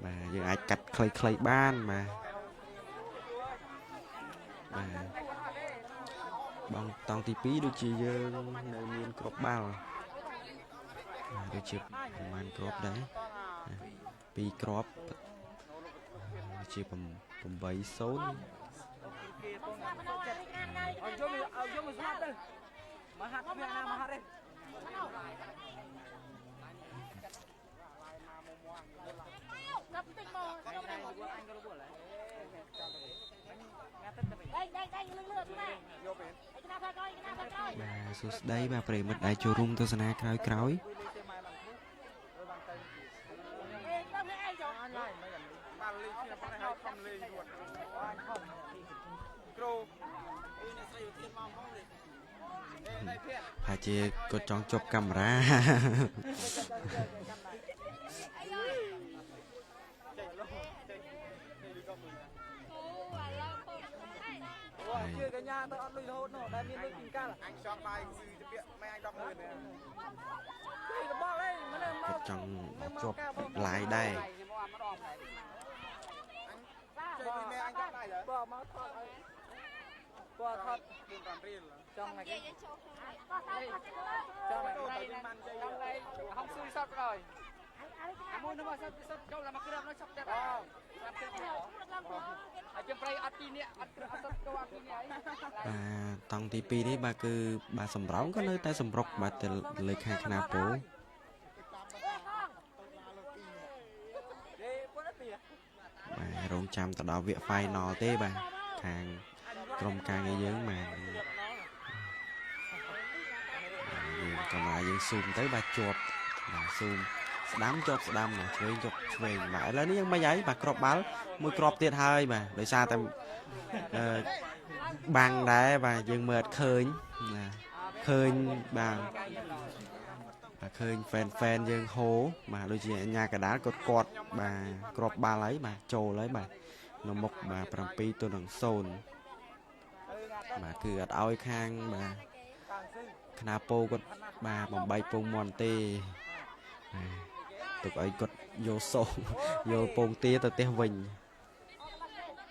បាទយើងអាចកាត់ខ្លីៗបានបាទបងតង់ទី2ដូចជាយើងនៅមានគ្រាប់បាល់ដូចជាប្រហែលគ្រាប់ដែរ2គ្រាប់ជា 8-0 ឲ្យយកមកស្លាប់ទៅមកហាត់គ្នាណាមកហាត់ទេ បាទសួស្ដីបាទប្រិមិត្តដែលចូលរួមទស្សនាក្រោយថាជាគាត់ចង់ជប់កាមេរ៉ាជឿកញ្ញាទៅអត់លុយរហូតនោះដែលមានលុយពីកាលអញចង់បាយស៊ឺទៅពាក់ម៉ែអញ100000គាត់ចង់ជាប់ live ដែរ ជួយម៉ែអញចង់ដែរបើមកថតឲ្យបើថត4-5រៀលចង់ថ្ងៃគេចង់ថ្ងៃបានជ័យហងស៊ុយសតហើយអាមួយនោះមកសតចូលតែមកគ្រឿងនោះឆប់តែបាទហើយជាប្រៃអត់ពីរនាក់អត់សតចូលអត់ពីរនាក់អីបាទតង់ទី2នេះបាទគឺបាទសំរោងក៏នៅតែសម្រុកបាទទៅលើខាងខ្នាពោបាទរងចាំទៅដល់វគ្គ final ទេបាទខាងក្រុមការងារយើងបាទយើងកាមេរ៉ាយើងស៊ូមទៅបាទជាប់បាទស៊ូមស្ដាំជាប់ស្ដាំឆ្វេងជាប់ឆ្វេងបាទឥឡូវនេះយើងមិនអីបាទគ្រាប់បាល់មួយគ្រាប់ទៀតហើយបាទដោយសារតែបាំងដែរបាទយើងមើលអត់ឃើញណាឃើញបាទឃើញ fan យើងហូបាទដូចជាអញ្ញាកដាលគាត់បាទគ្រាប់បាល់ហើយបាទចូលហើយបាទនៅមុខបាទ7-0បាទគឺអត់ឲ្យខាងបាទខ្នាពោគាត់បាទបំបីពងមន់ទេទុកឲ្យគាត់យកសោយកពងទាទៅផ្ទះវិញ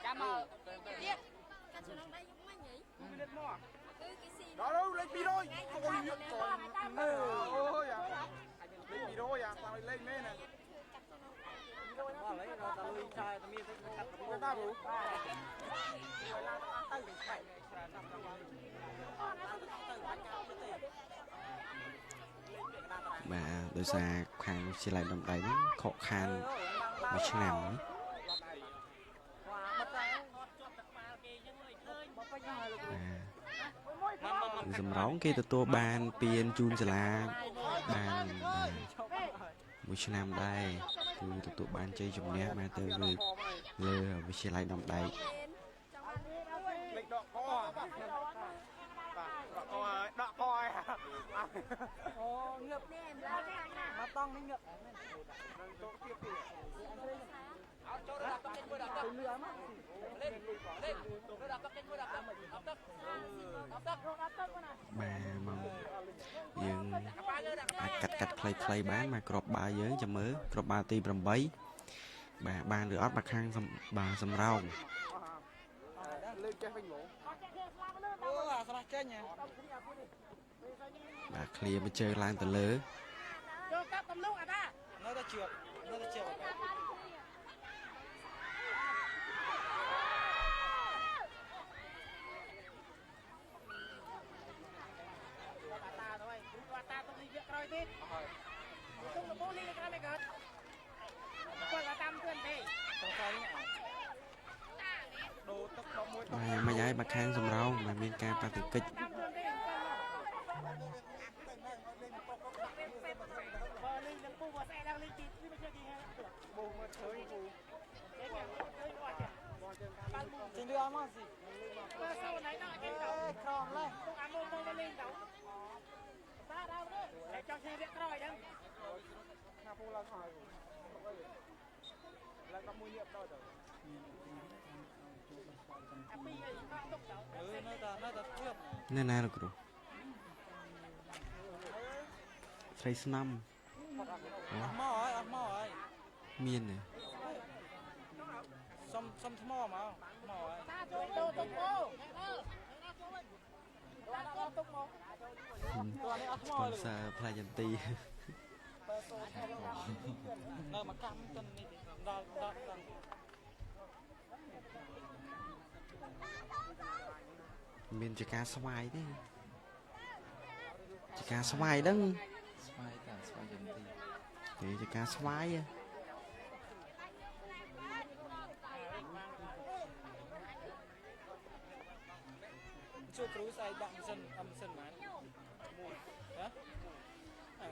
ចាំមកទៀតកាត់ឆ្លងដៃយំមិញហី2នាក់មកគឺគេស៊ីដល់លេខ200អូយអូយលេខ200អាបើលេខមែនណាមកលេខដល់លុយឆាយតែមានទៅកាត់ទៅដល់គ្រូបាទដោយសារខាងវិទ្យាល័យដំដៃហ្នឹងខកខានមួយឆ្នាំសម្រងគេទទួលបានពានជូនសាលាបានមួយឆ្នាំដែរគឺទទួលបានជ័យជំនះមកទៅលើវិទ្យាល័យដំដៃដកកឲ្យអូងឹបនេះមកតង់នេះងឹបនឹងចូលទៀតទៀតអត់ចូលដល់ទៅមើលដល់ bà mong dương cắtខ្លីៗបានមកក្របបាល់យើងចាំមើលក្របបាល់ទី8បាទបានឬអត់បាក់ខាងបាទសម្រោង លើកចេះវិញហ្មងអូអាស្រះចេញហ៎ បាទឃ្លៀមកជើឡើងទៅលើ ចូលកាប់កំនោះអត់ណា នៅតែជឿនៅតែជឿ តាទៅហើយតាទុកនេះវាក្រោយទៀតទុកលពូនេះក្រោយមិនកើតគាត់តាមទួនទេ ต้องใช้เนี่ยដូរទឹកដល់មួយ បាទមិនហើយបាក់ខាងសម្រោងមិនមានការប៉ះទង្គិច តាមទួនទេបើលេងលពូបើស្អែកឡើងលេងទីនេះមិនចេះទីហេ បូមើលឃើញគូ ចេះឃើញអត់ចេះបាល់មូ ចេញលឿនមកស៊ី បើសោណៃដល់អត់ចេះទៅ ក្រំលេះ ទុកអាមូទៅលេងទៅតាដល់ទៅតែចង់ឈ្នះវាក្រោយហ្នឹង ថាពូឡើងហើយឡើងដល់មួយនេះអត់ដល់ទៅ អាពីអីខកទុកទៅ នៅតែជឿ ណែណាលោកគ្រូស្រីស្នំ អស់មកហើយ មានទេ សុំថ្មមកហើយ តាចូលទៅទុកមកតាដល់ទុកមក តួនេះអត់ថ្ម ស្ប៉ុន លើ សើផ្លែចន្ទី នៅមកកម្មទៅនេះដល់ មានជាការស្វាយទេជាការស្វាយដឹង ស្វាយតាស្វាយយន្ទី ទេជាការស្វាយ ជួយគ្រូស្អែកដាក់ម៉ាស៊ីនម៉ាស៊ីនហ្មងមួយហ៎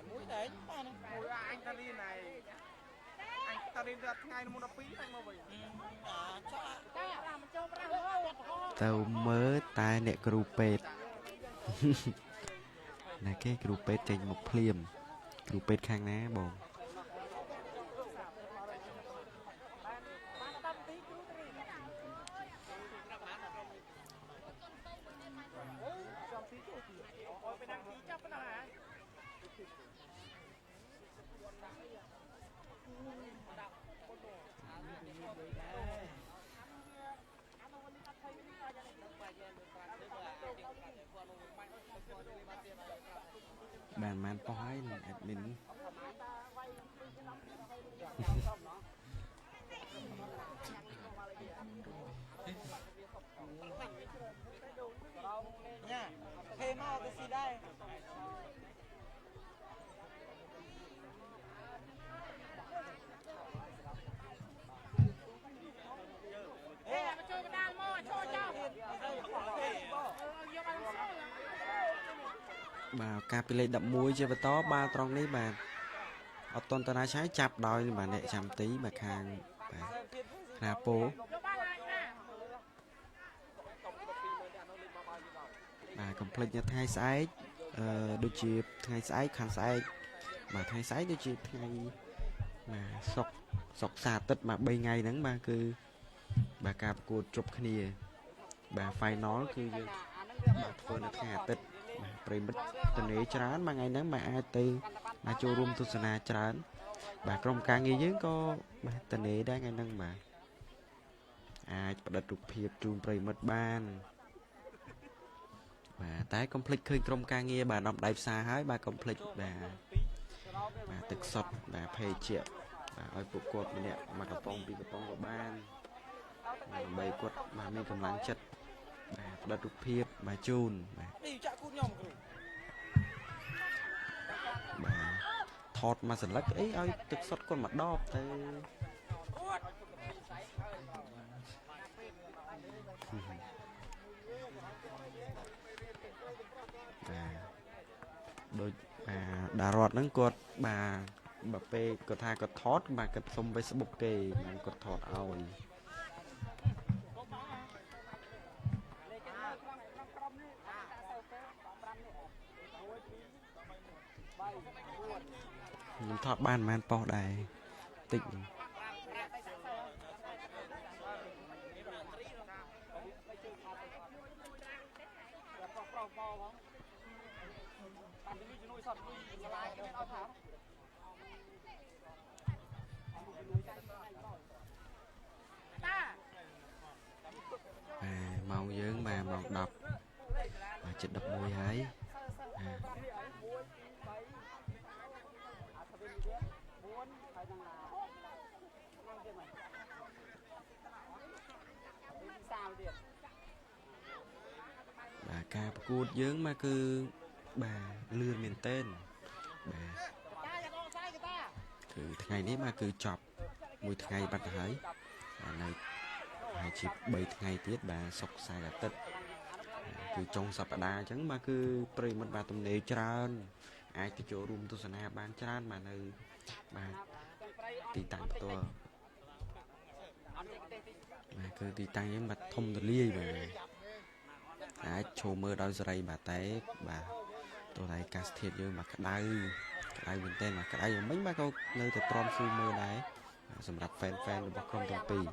មួយដែរបានមួយអញតាលីណៃអញតាលីទៅថ្ងៃមុន12អញមកវិញចាក់ តារាមិនចូលប្រាំហើយអត់ហោ ទៅមើលតែអ្នកគ្រូពេទ្យ ណាគេគ្រូពេទ្យចេញមកភ្លាមគ្រូពេទ្យខាងណាបង បានបានប៉ោះហើយ admin ញ៉ាភេមកទៅស៊ីដែរ เอ๊ะมาចូលកណ្ដាលមកចូលចោលយកបានស្រួល បាទការពីលេខ11ជាបន្តបាល់ត្រង់នេះបាទអត់តន់តាណាឆាយចាប់ដោយបាទអ្នកចាំទីបាទខាងបាទខ្នាពោ យកបានហើយណា បាទកុំភ្លេចនៅថ្ងៃស្អែកដូចជាថ្ងៃស្អែកខាងស្អែកបាទថ្ងៃស្អែកដូចជាថ្ងៃបាទសុកសាអាទិត្យបាទ3ថ្ងៃហ្នឹងបាទគឺបាទការប្រកួតជប់គ្នាបាទ final គឺយើងបាទធ្វើនៅថ្ងៃអាទិត្យបាទប្រិមិត្តតនេច្រើនមួយថ្ងៃហ្នឹងបាទអាចទៅបាទចូលរួមទស្សនាច្រើនបាទក្រុមការងារយើងក៏បាទតនេដែរថ្ងៃហ្នឹងបាទអាចផ្តិតរូបភាពជូនប្រិមិត្តបានបាទតែកុំភ្លេចឃើញក្រុមការងារបាទដំដៃផ្សារហើយបាទកុំភ្លេចបាទទឹកសុទ្ធបាទភេជ្ជៈបាទឲ្យពួកគាត់ម្នាក់មកកំប៉ុងពីកំប៉ុងក៏បានដើម្បីគាត់បាទមានកម្លាំងចិត្តបាទផ្តិតរូបភាពបាទជូនបាទ នេះចាក់គូខ្ញុំគ្រូ បាទថតមកសន្លឹកអីឲ្យទឹកសុទ្ធគាត់មកដបទៅដូចតារតហ្នឹងគាត់បាទពេលគាត់ថាគាត់ថតបាទគាត់សុំ Facebook គេបានគាត់ថតឲ្យខ្ញុំថតបានប៉ុន្មានប៉ុស្តិ៍ដែរតិច បានទៅជំនួយសតមួយឆ្លាយគេមានអត់ថា ម៉ោងយើងម៉ោង 10 ជិត 11 ហើយ បាទការប្រកួតយើងមកគឺបាទលឿនមែនទែនបាទគឺថ្ងៃនេះមកគឺចប់មួយថ្ងៃបាត់ទៅហើយនៅហើយជា3ថ្ងៃទៀតបាទសុក្រសៅរ៍អាទិត្យគឺចុងសប្តាហ៍អញ្ចឹងមកគឺប្រិយមិត្តបាទទំនេរច្រើនអាចទៅចូលរួមទស្សនាបានច្រើនបាទនៅបាទទីតាំងផ្ទាល់បាទគឺទីតាំងយើងបាទធំទូលាយបាទអាចចូលមើលដោយសេរីបាទតែបាទទោះតែអាកាសធាតុយើងបាទក្តៅមែនទែនបាទក្តៅយ៉ាងម៉េចបាទក៏នៅតែទ្រាំស៊ូមើលដែរសម្រាប់ fan របស់ក្រុមទាំងពីរ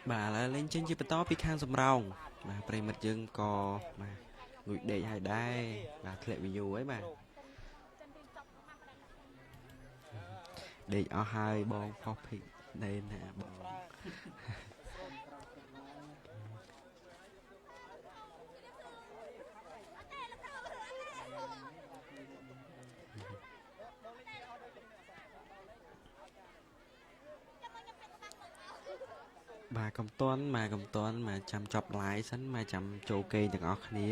បាទឥឡូវលេងចេញជាបន្តពីខាងសំរោងបាទប្រិមិត្តយើងក៏បាទងុយដេកហើយដែរបាទធ្លាក់វីយូហើយបាទដេកអស់ហើយបងផុសភិកណែណាបងបាទកំតាន់មកចាំចប់ live សិនមកចាំចូលគេទាំងអស់គ្នា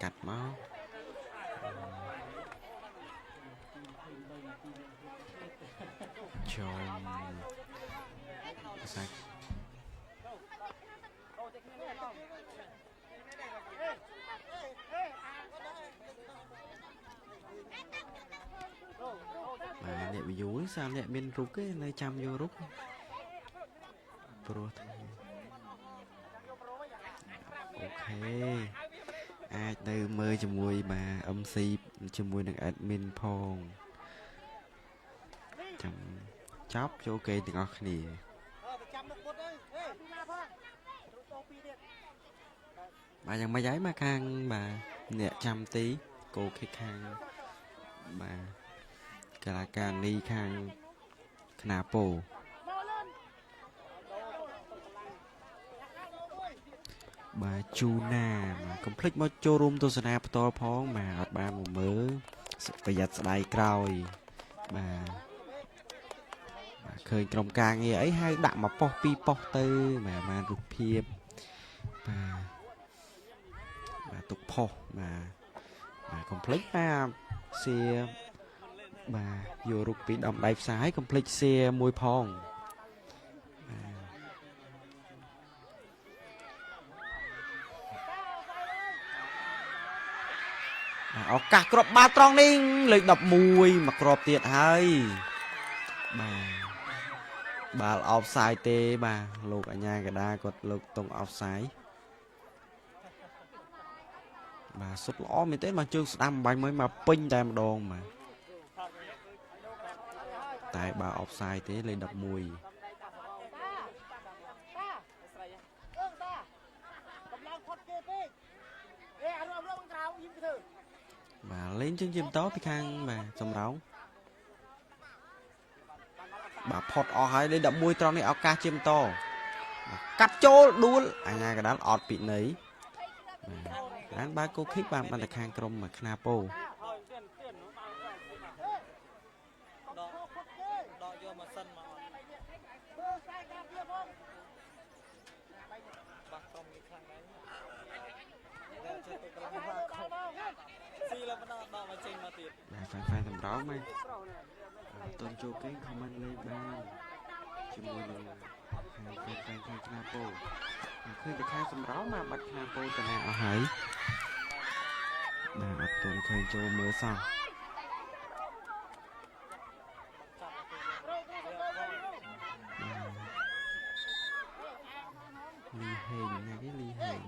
កាត់មកចូលសាច់បាទអ្នកវីយូសាអ្នកមានរុកទេនៅចាំយករុកព្រោះអូខេអាចទៅមើលជាមួយបាទ MC ជាមួយនឹង admin ផងចាំចប់ចូលគេទាំងអស់គ្នាបាទយ៉ាងម៉េចហើយមកខាងបាទអ្នកចាំទីគោខិតខាងបាទកលាការនីខាងខ្នាពោបាទជូណាបាទកុំភ្លេចមកចូលរួមទស្សនាផ្ទាល់ផងបាទអត់បានមកមើលប្រយ័ត្នស្ដាយក្រោយបាទឃើញក្រុមការងារអីហៅដាក់មកប៉ុស្តិ៍ពីរប៉ុស្តិ៍ទៅបាទបានរូបភាពបាទទុកផុសបាទកុំភ្លេចបាទសៀបាទយករូបពីដំដៃផ្សាយកុំភ្លេចសៀមួយផងឱកាសគ្រាប់បាល់ត្រង់នេះលេខ11មកគ្រាប់ទៀតហើយបាទបាល់អោបសាយទេបាទលោកអញ្ញាកដាគាត់លោកតុងអោបសាយបាទសុទ្ធល្អមែនទេមកជើងស្ដាំបាញ់មកពេញតែម្ដងបាទតែបាល់អោបសាយទេលេខ11បាទលេងជើងជាបន្តពីខាងបាទសំរោងបាទផុតអស់ហើយលេខ11ត្រង់នេះឱកាសជាបន្តកាត់ចូលដួលអញ្ញាកដាលអត់ពីនៃបាទបានគោខិកបានតែខាងក្រុមខ្នាពោដកយកម៉ាស៊ីនមក ស៊ីឡើងបណ្ដោះមកចេញមកទៀត បាទហ្វែនសម្រោងមកអត់តន់ចូលគេខមមិនលេងបានជាមួយនឹងខាងហ្វែនខាងខ្នាពោឃើញតែខាងសម្រោងមកបាត់ខ្នាពោតាណាអស់ហើយបាទអត់តន់ឃើញចូលមើលសោះលីហេងណាគេលីហេង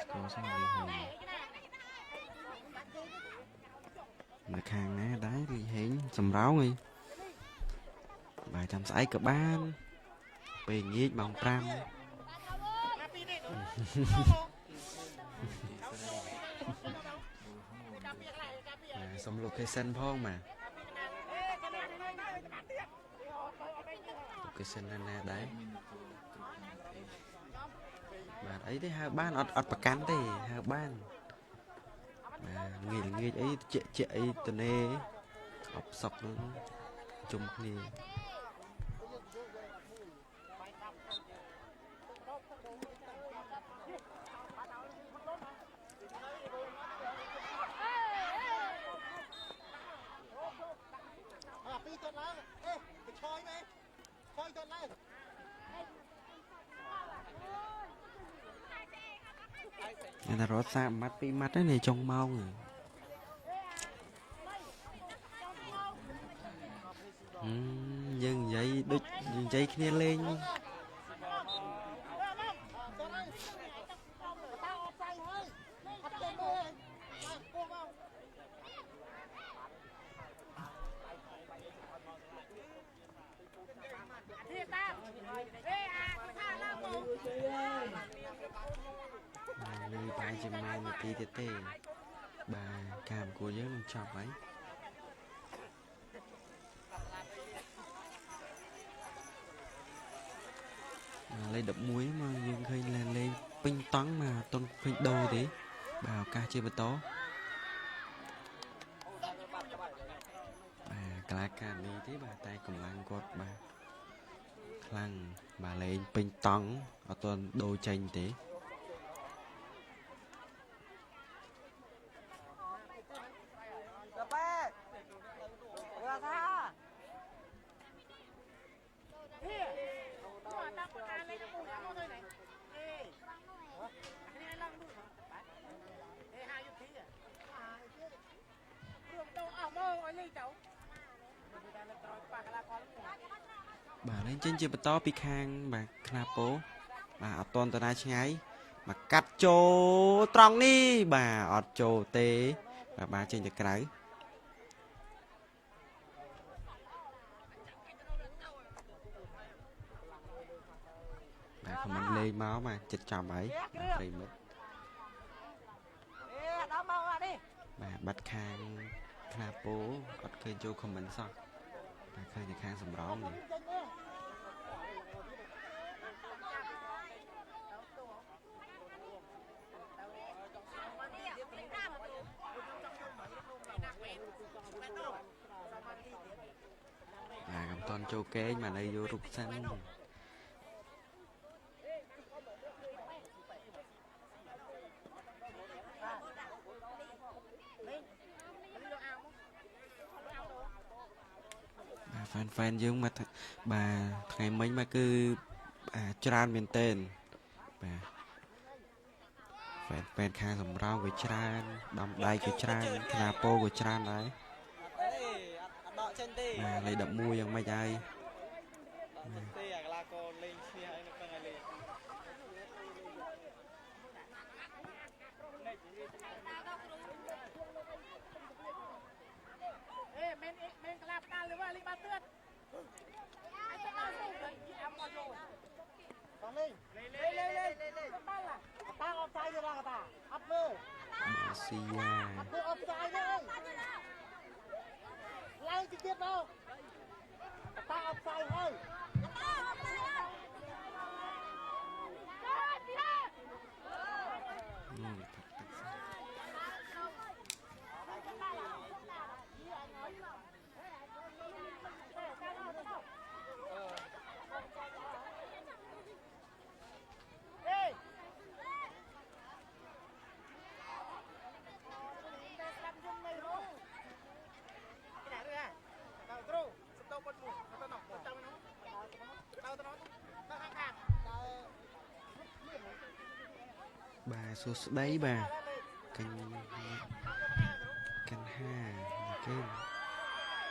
ស្គាល់សោះលីហេងនៅខាងណាដែរលីហេងសម្រោងអីបាទចាំស្អែកក៏បានពេលងាកម៉ោង 5 សុំ location ផងបាទ location ណាដែរ បាទអីទេហៅបានអត់ប្រកាន់ទេហៅបានបាទងាយអីជាអីតនេអបសុកនឹងជុំគ្នា ពីទៅឡើងអេទៅឆយមែនឆយទៅឡើង តែរត់សាម៉ាត់2ម៉ាត់នេះចុងម៉ោងយើងនិយាយដូចនិយាយគ្នាលេង នេះតែជាម៉ោងនាទីទៀតទេបាទការប្រកួតយើងនឹងចប់ហើយលេខ 11 មកយើងឃើញលេងពេញតង់មកអត់ទាន់ឃើញដូរទេបាទឱកាសជាបន្តបាទកលាការនេះទេបាទតែកម្លាំងគាត់បាទខ្លាំងបាទលេងពេញតង់អត់ទាន់ដូរចេញទេ បាទលេងចេញជាបន្តពីខាងបាទខ្នាពោបាទអត់តន់តាណាឆ្ងាយមកកាត់ចូលត្រង់នេះបាទអត់ចូលទេបាទចេញទៅក្រៅបាទខមមិនលេងមកបាទចិត្តចាំហើយបាទប្រិមិត្តបាទបាត់ខាងខ្នាពោអត់ឃើញចូលខមមិនសោះបាទឃើញតែខាងសម្រងនេះ កំតន់ចូលកេងមកនៅយករូបសិនហ្វែនយើងមកបាទថ្ងៃមិញមកគឺច្រើនមែនទែនបាទហ្វែនខាងសម្រោងវាច្រើនដំដៃក៏ច្រើនខ្នាពោក៏ច្រើនដែរបាទលេខ 11 យ៉ាងម៉េចហើយទេអាកលាកោលេងឈ្នះអីនៅក្នុងឲ្យលេងអេមែនក្លាបដាល់លើលេងបានទៀតអញទៅដល់ទៅអាប់មកយកតលេងបាល់តាអបសាយទៅឡាកតាអត់មើល បាស៊ីយ៉ា អត់ធ្វើអបសាយទេឡើងទៅទៀតមកតាអបសាយហើយ អ bà số đấy bà canh canh ha cái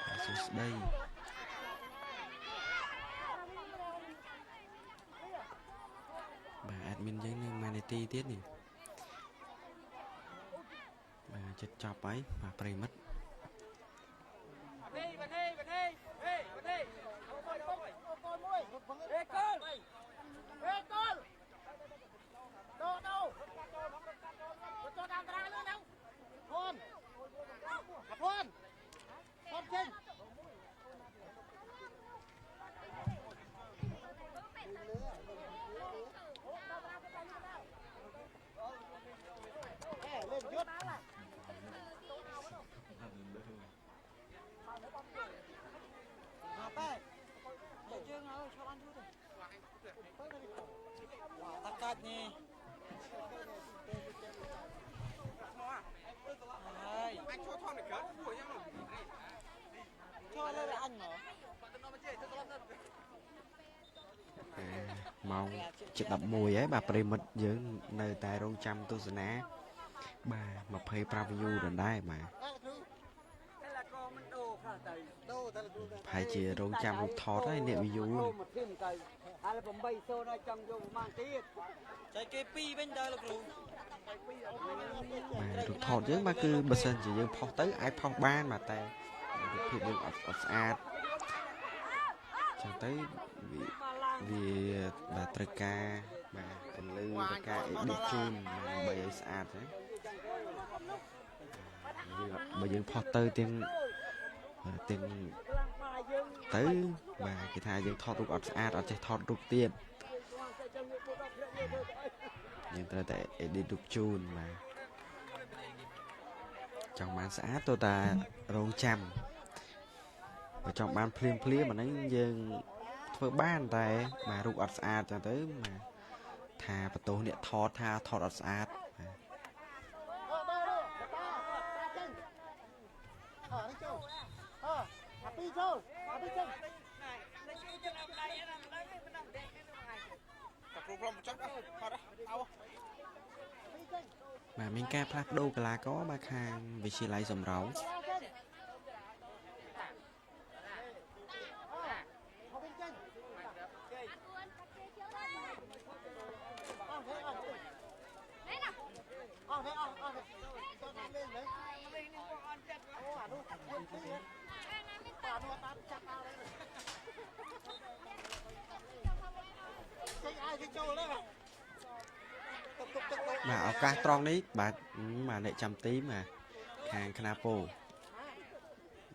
bà số đây bà admin giấy nên manatee tiết nè bà chết chọc ấy bà prey mất mong chụp đập mùi ấy bà prey mất dưới nơi tại rong trăm tôi sẽ ná bà mà phê preview đến đây mà phải chỉ rong trăm một thọt ấy nè ví dụ mà được thọt chứ mà cứ bơ sơn chỉ dương phò tới ai phò ban mà tại thì dương ở xa chẳng tới vì bà trơ ca bà tình lư trơ ca đi chun mà bày ấy xa thế bà dương phò tới tiền tới bà cái thai dương thọt rục ở xa ở chạy thọt rục tiền nhưng tới tại đi đục chun mà trong bán xã tôi ta rong trăm và trong bán phim mà nó dừng phơi ban tại mà rục ọt sạch cho tới mà thà và tôi điện thọt ọt sạch mà mình ca plak đô là có ba khang vì chỉ lấy dòng rau mà ở ca tròn đấy bà mà lại chăm tí mà hàng knapo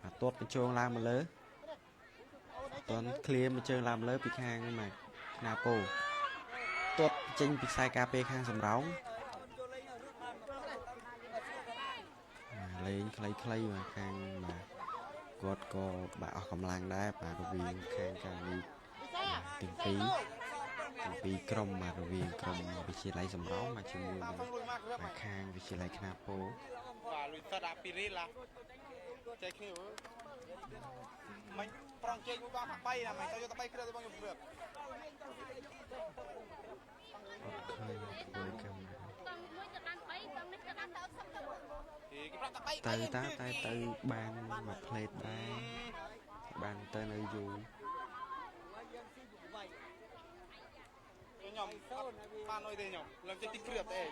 mà tốt bên trường làm mà lớn toàn clear bên trường làm lớn bị hàng mà knapo tốt chính bị sai cà phê khang sầm ráo lấy mà khang mà gọt co bà ở cầm langได้bà có viên khang càng đi tiền phí crom mà viên crom bị chia lấy sầm ráo mà chưa mua mà khang bị chia lấy knapo mình prong chơi với ba thằng bay là mình cho tao bay kia tao bao nhiêu được tới ban mà plate ban tới nơi dù nhom ban ơi đây nhom làm chơi tích được đây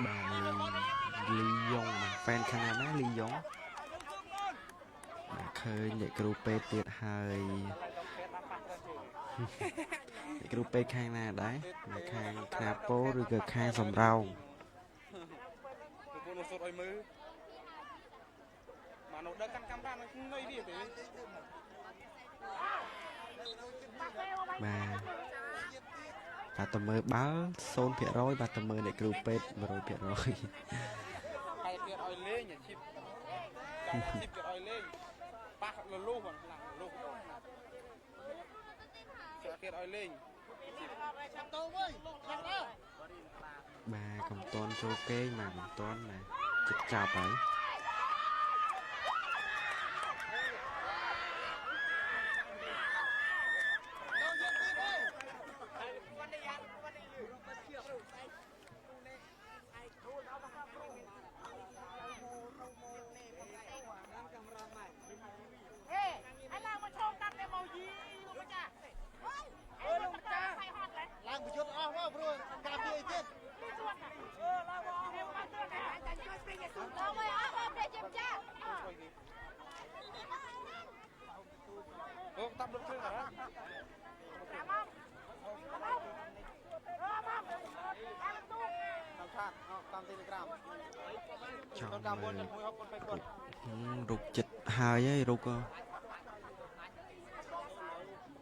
bà Lyon mà fan Canada Lyon mà khơi để groupe tiệt hơi groupe Canada đấy mà khang Knapo rồi cứ khang sầm rau mà nó đỡ cam ra nó không ngây đi thế mà bà tầm mơ báo xôn phía rồi bà tầm mơ để groupe mà rồi phía rồi hay phía oi lên nhỉ chip chip phía oi lên ba là lô còn là lô phía oi lên bà cầm tôn cho kê mà cầm tôn mà chụp chạp ấy anh làm mà trông tắt em màu gì luôn mà cha ơi luôn mà cha phải hot đấy làm một chút off quá bro cà phê chết làm off em mà tươi này anh chơi pin vậy xuống làm ơi off để chim cha Tập được chưa hả? làm không làm không Tập thang, tập telegram. chọn Tập bốn mũi học con phải quật. rụt chịch hai ấy rụt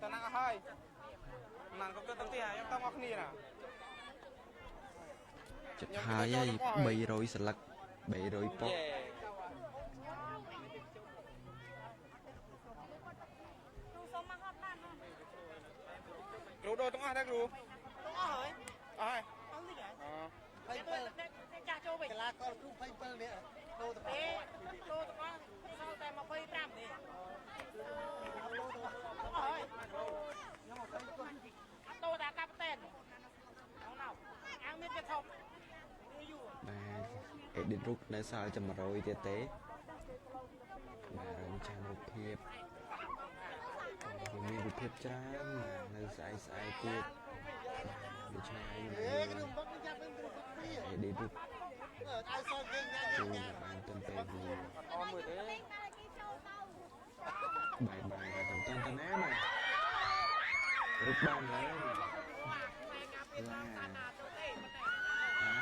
Tao năng hai. Nàng có cơn tâm tí hả? Em tao ngọc nì nè. chịch hai ấy bị rồi sờ lật bị rồi bóp Rú đôi tung ai đấy rú? tung hỏi Ai? không gì cả Ờ. phải tôi cha cho mình là con cũng phải bơ nè đô tụi con sao tại mà phải làm đi tung hỏi tôi đã captain không nào ăn miếng cái thòng bà edit rútនៅសល់100ទៀតទេបាទរំចាំរូបភាពវាមានរូបភាពច្រើននៅស្អែកទៀតដូច្នេះឯងedit រូបai sao game nha ចូលបានទៅពេលវេលា Ồ, mười thế. បាយបាយតែទៅតាណាមករូបបានហើយឡា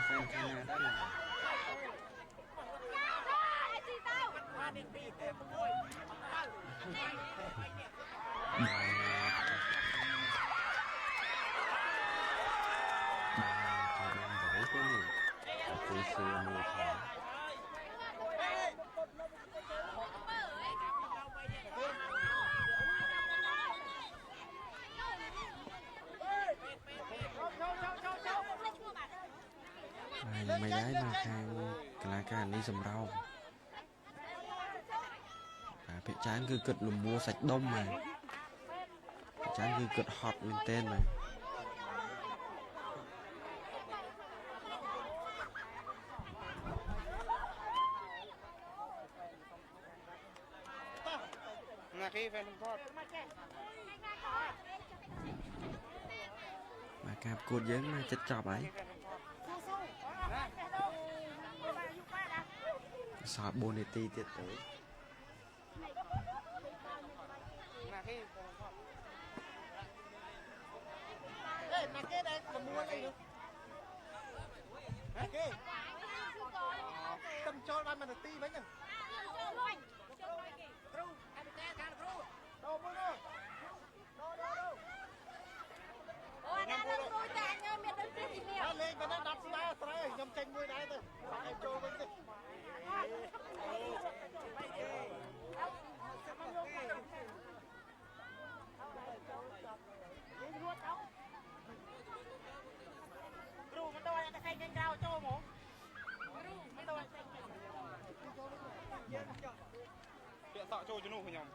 ហ្វែនខាងណាដែរ mày gái mà khang là cái này sầm rau bị chán cứ cực lùm mua sạch đông mà chán cứ cực hot mình tên mà Là khi về mình thoát. mà cạp cột giếng mà chất chọc ấy sọt boneti tiệt tới Là khi về mình thoát. Ê, là cái đây là mua gì được? Hả cái? Tâm cho ban mà được ti mấy nhỉ? Đâu mua đâu? Đâu? Ôi, nó tôi ta nhớ miệt đến phía gì Nó lên và nó đập ra rồi, nhầm tranh mua đấy thôi. Bạn em trôi bên đi. Ru mình đâu anh thấy nhanh cao cho mổ. Ru mình đâu anh thấy. Tiện tạo trôi cho nụ của nhầm.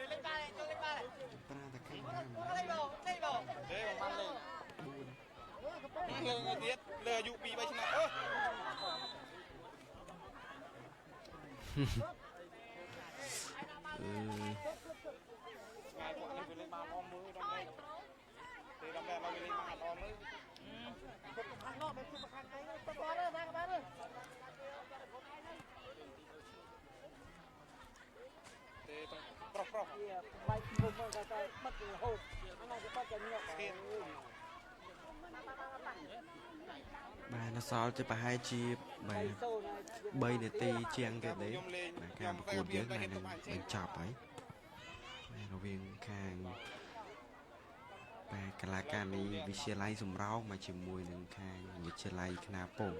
Lên ba này, cho lên ba này. Thế còn mang lên. Lừa người tiết, lừa dụ bị bay chân nào. Ơ! Ngày bọn em vừa lên ba bom mới đông đây. Thì đông đây nó lên ba bom mới. Ăn ngon, mình chụp hàng cái to đó, ra các bạn ơi. Thì prof. Mày không có cái bắt cái hộp, anh này bắt cái nhựa. bà nó sao cho bà hai chi bà bay để ti chiang cái đấy bà cam cột giếng này mình chọc ấy nó viên khang bà cả là cái này vì xe lái dùng rau mà chỉ mùi nâng khang vì xe lái khá bổng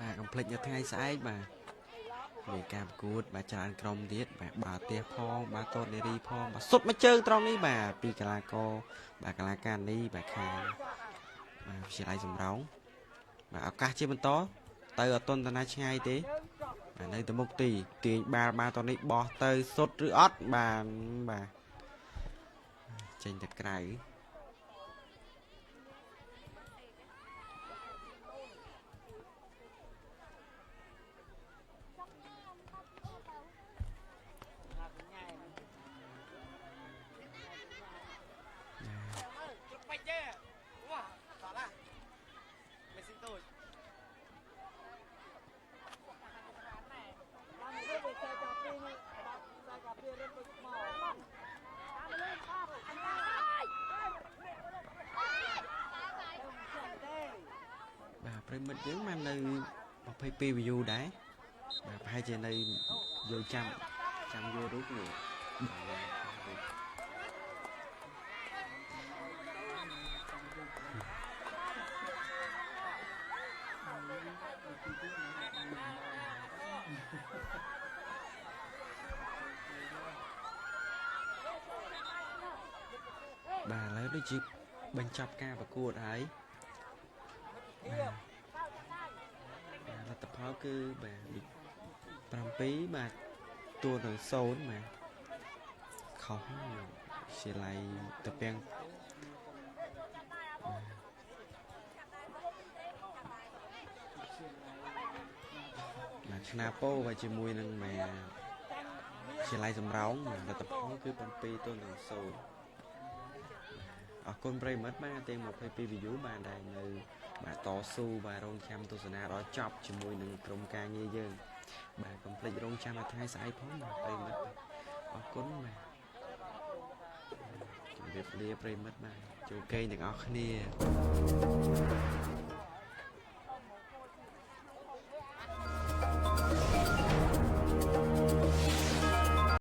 បាទកុំភ្លេចនៅថ្ងៃស្អែកបាទមានការប្រកួតបាទច្រើនក្រុមទៀតបាទបាល់ទះផងបាទតតនារីផងបាទសុទ្ធមួយជើងត្រង់នេះបាទពីកីឡាករបាទកីឡាការនេះបាទខាងបាទវិទ្យាល័យសំរោងបាទឱកាសជាបន្តទៅអត់ទាន់តាណាឆ្ងាយទេបាទនៅទៅមុខទីទាញបាល់បាទតនេះបោះទៅសុទ្ធឬអត់បាទចេញទៅក្រៅបាទប្រិមិត្តយើងបាននៅ22 view ដែរបាទប្រហែលជានៅយកចាំយករូបនេះបាទឥឡូវដូចជាបញ្ចប់ការប្រកួតហើយលទ្ធផលគឺបាទ7បាទទួនៅ0បាទខុសវិទ្យាល័យតាពាំងបាទឆ្នាពោបាទជាមួយនឹងបាទវិទ្យាល័យសំរោងលទ្ធផលគឺ7ទល់នឹង0អរគុណប្រិមិត្តបាទទាំង22 view បាទដែលនៅបាទតស៊ូបាទរងចាំទស្សនាដល់ចប់ជាមួយនឹងក្រុមការងារយើងបាទកុំភ្លេចរងចាំថ្ងៃស្អែកផងបាទប្រិមិត្តអរគុណបាទជម្រាបលាប្រិមិត្តបាទចូលគេទាំងអស់គ្នា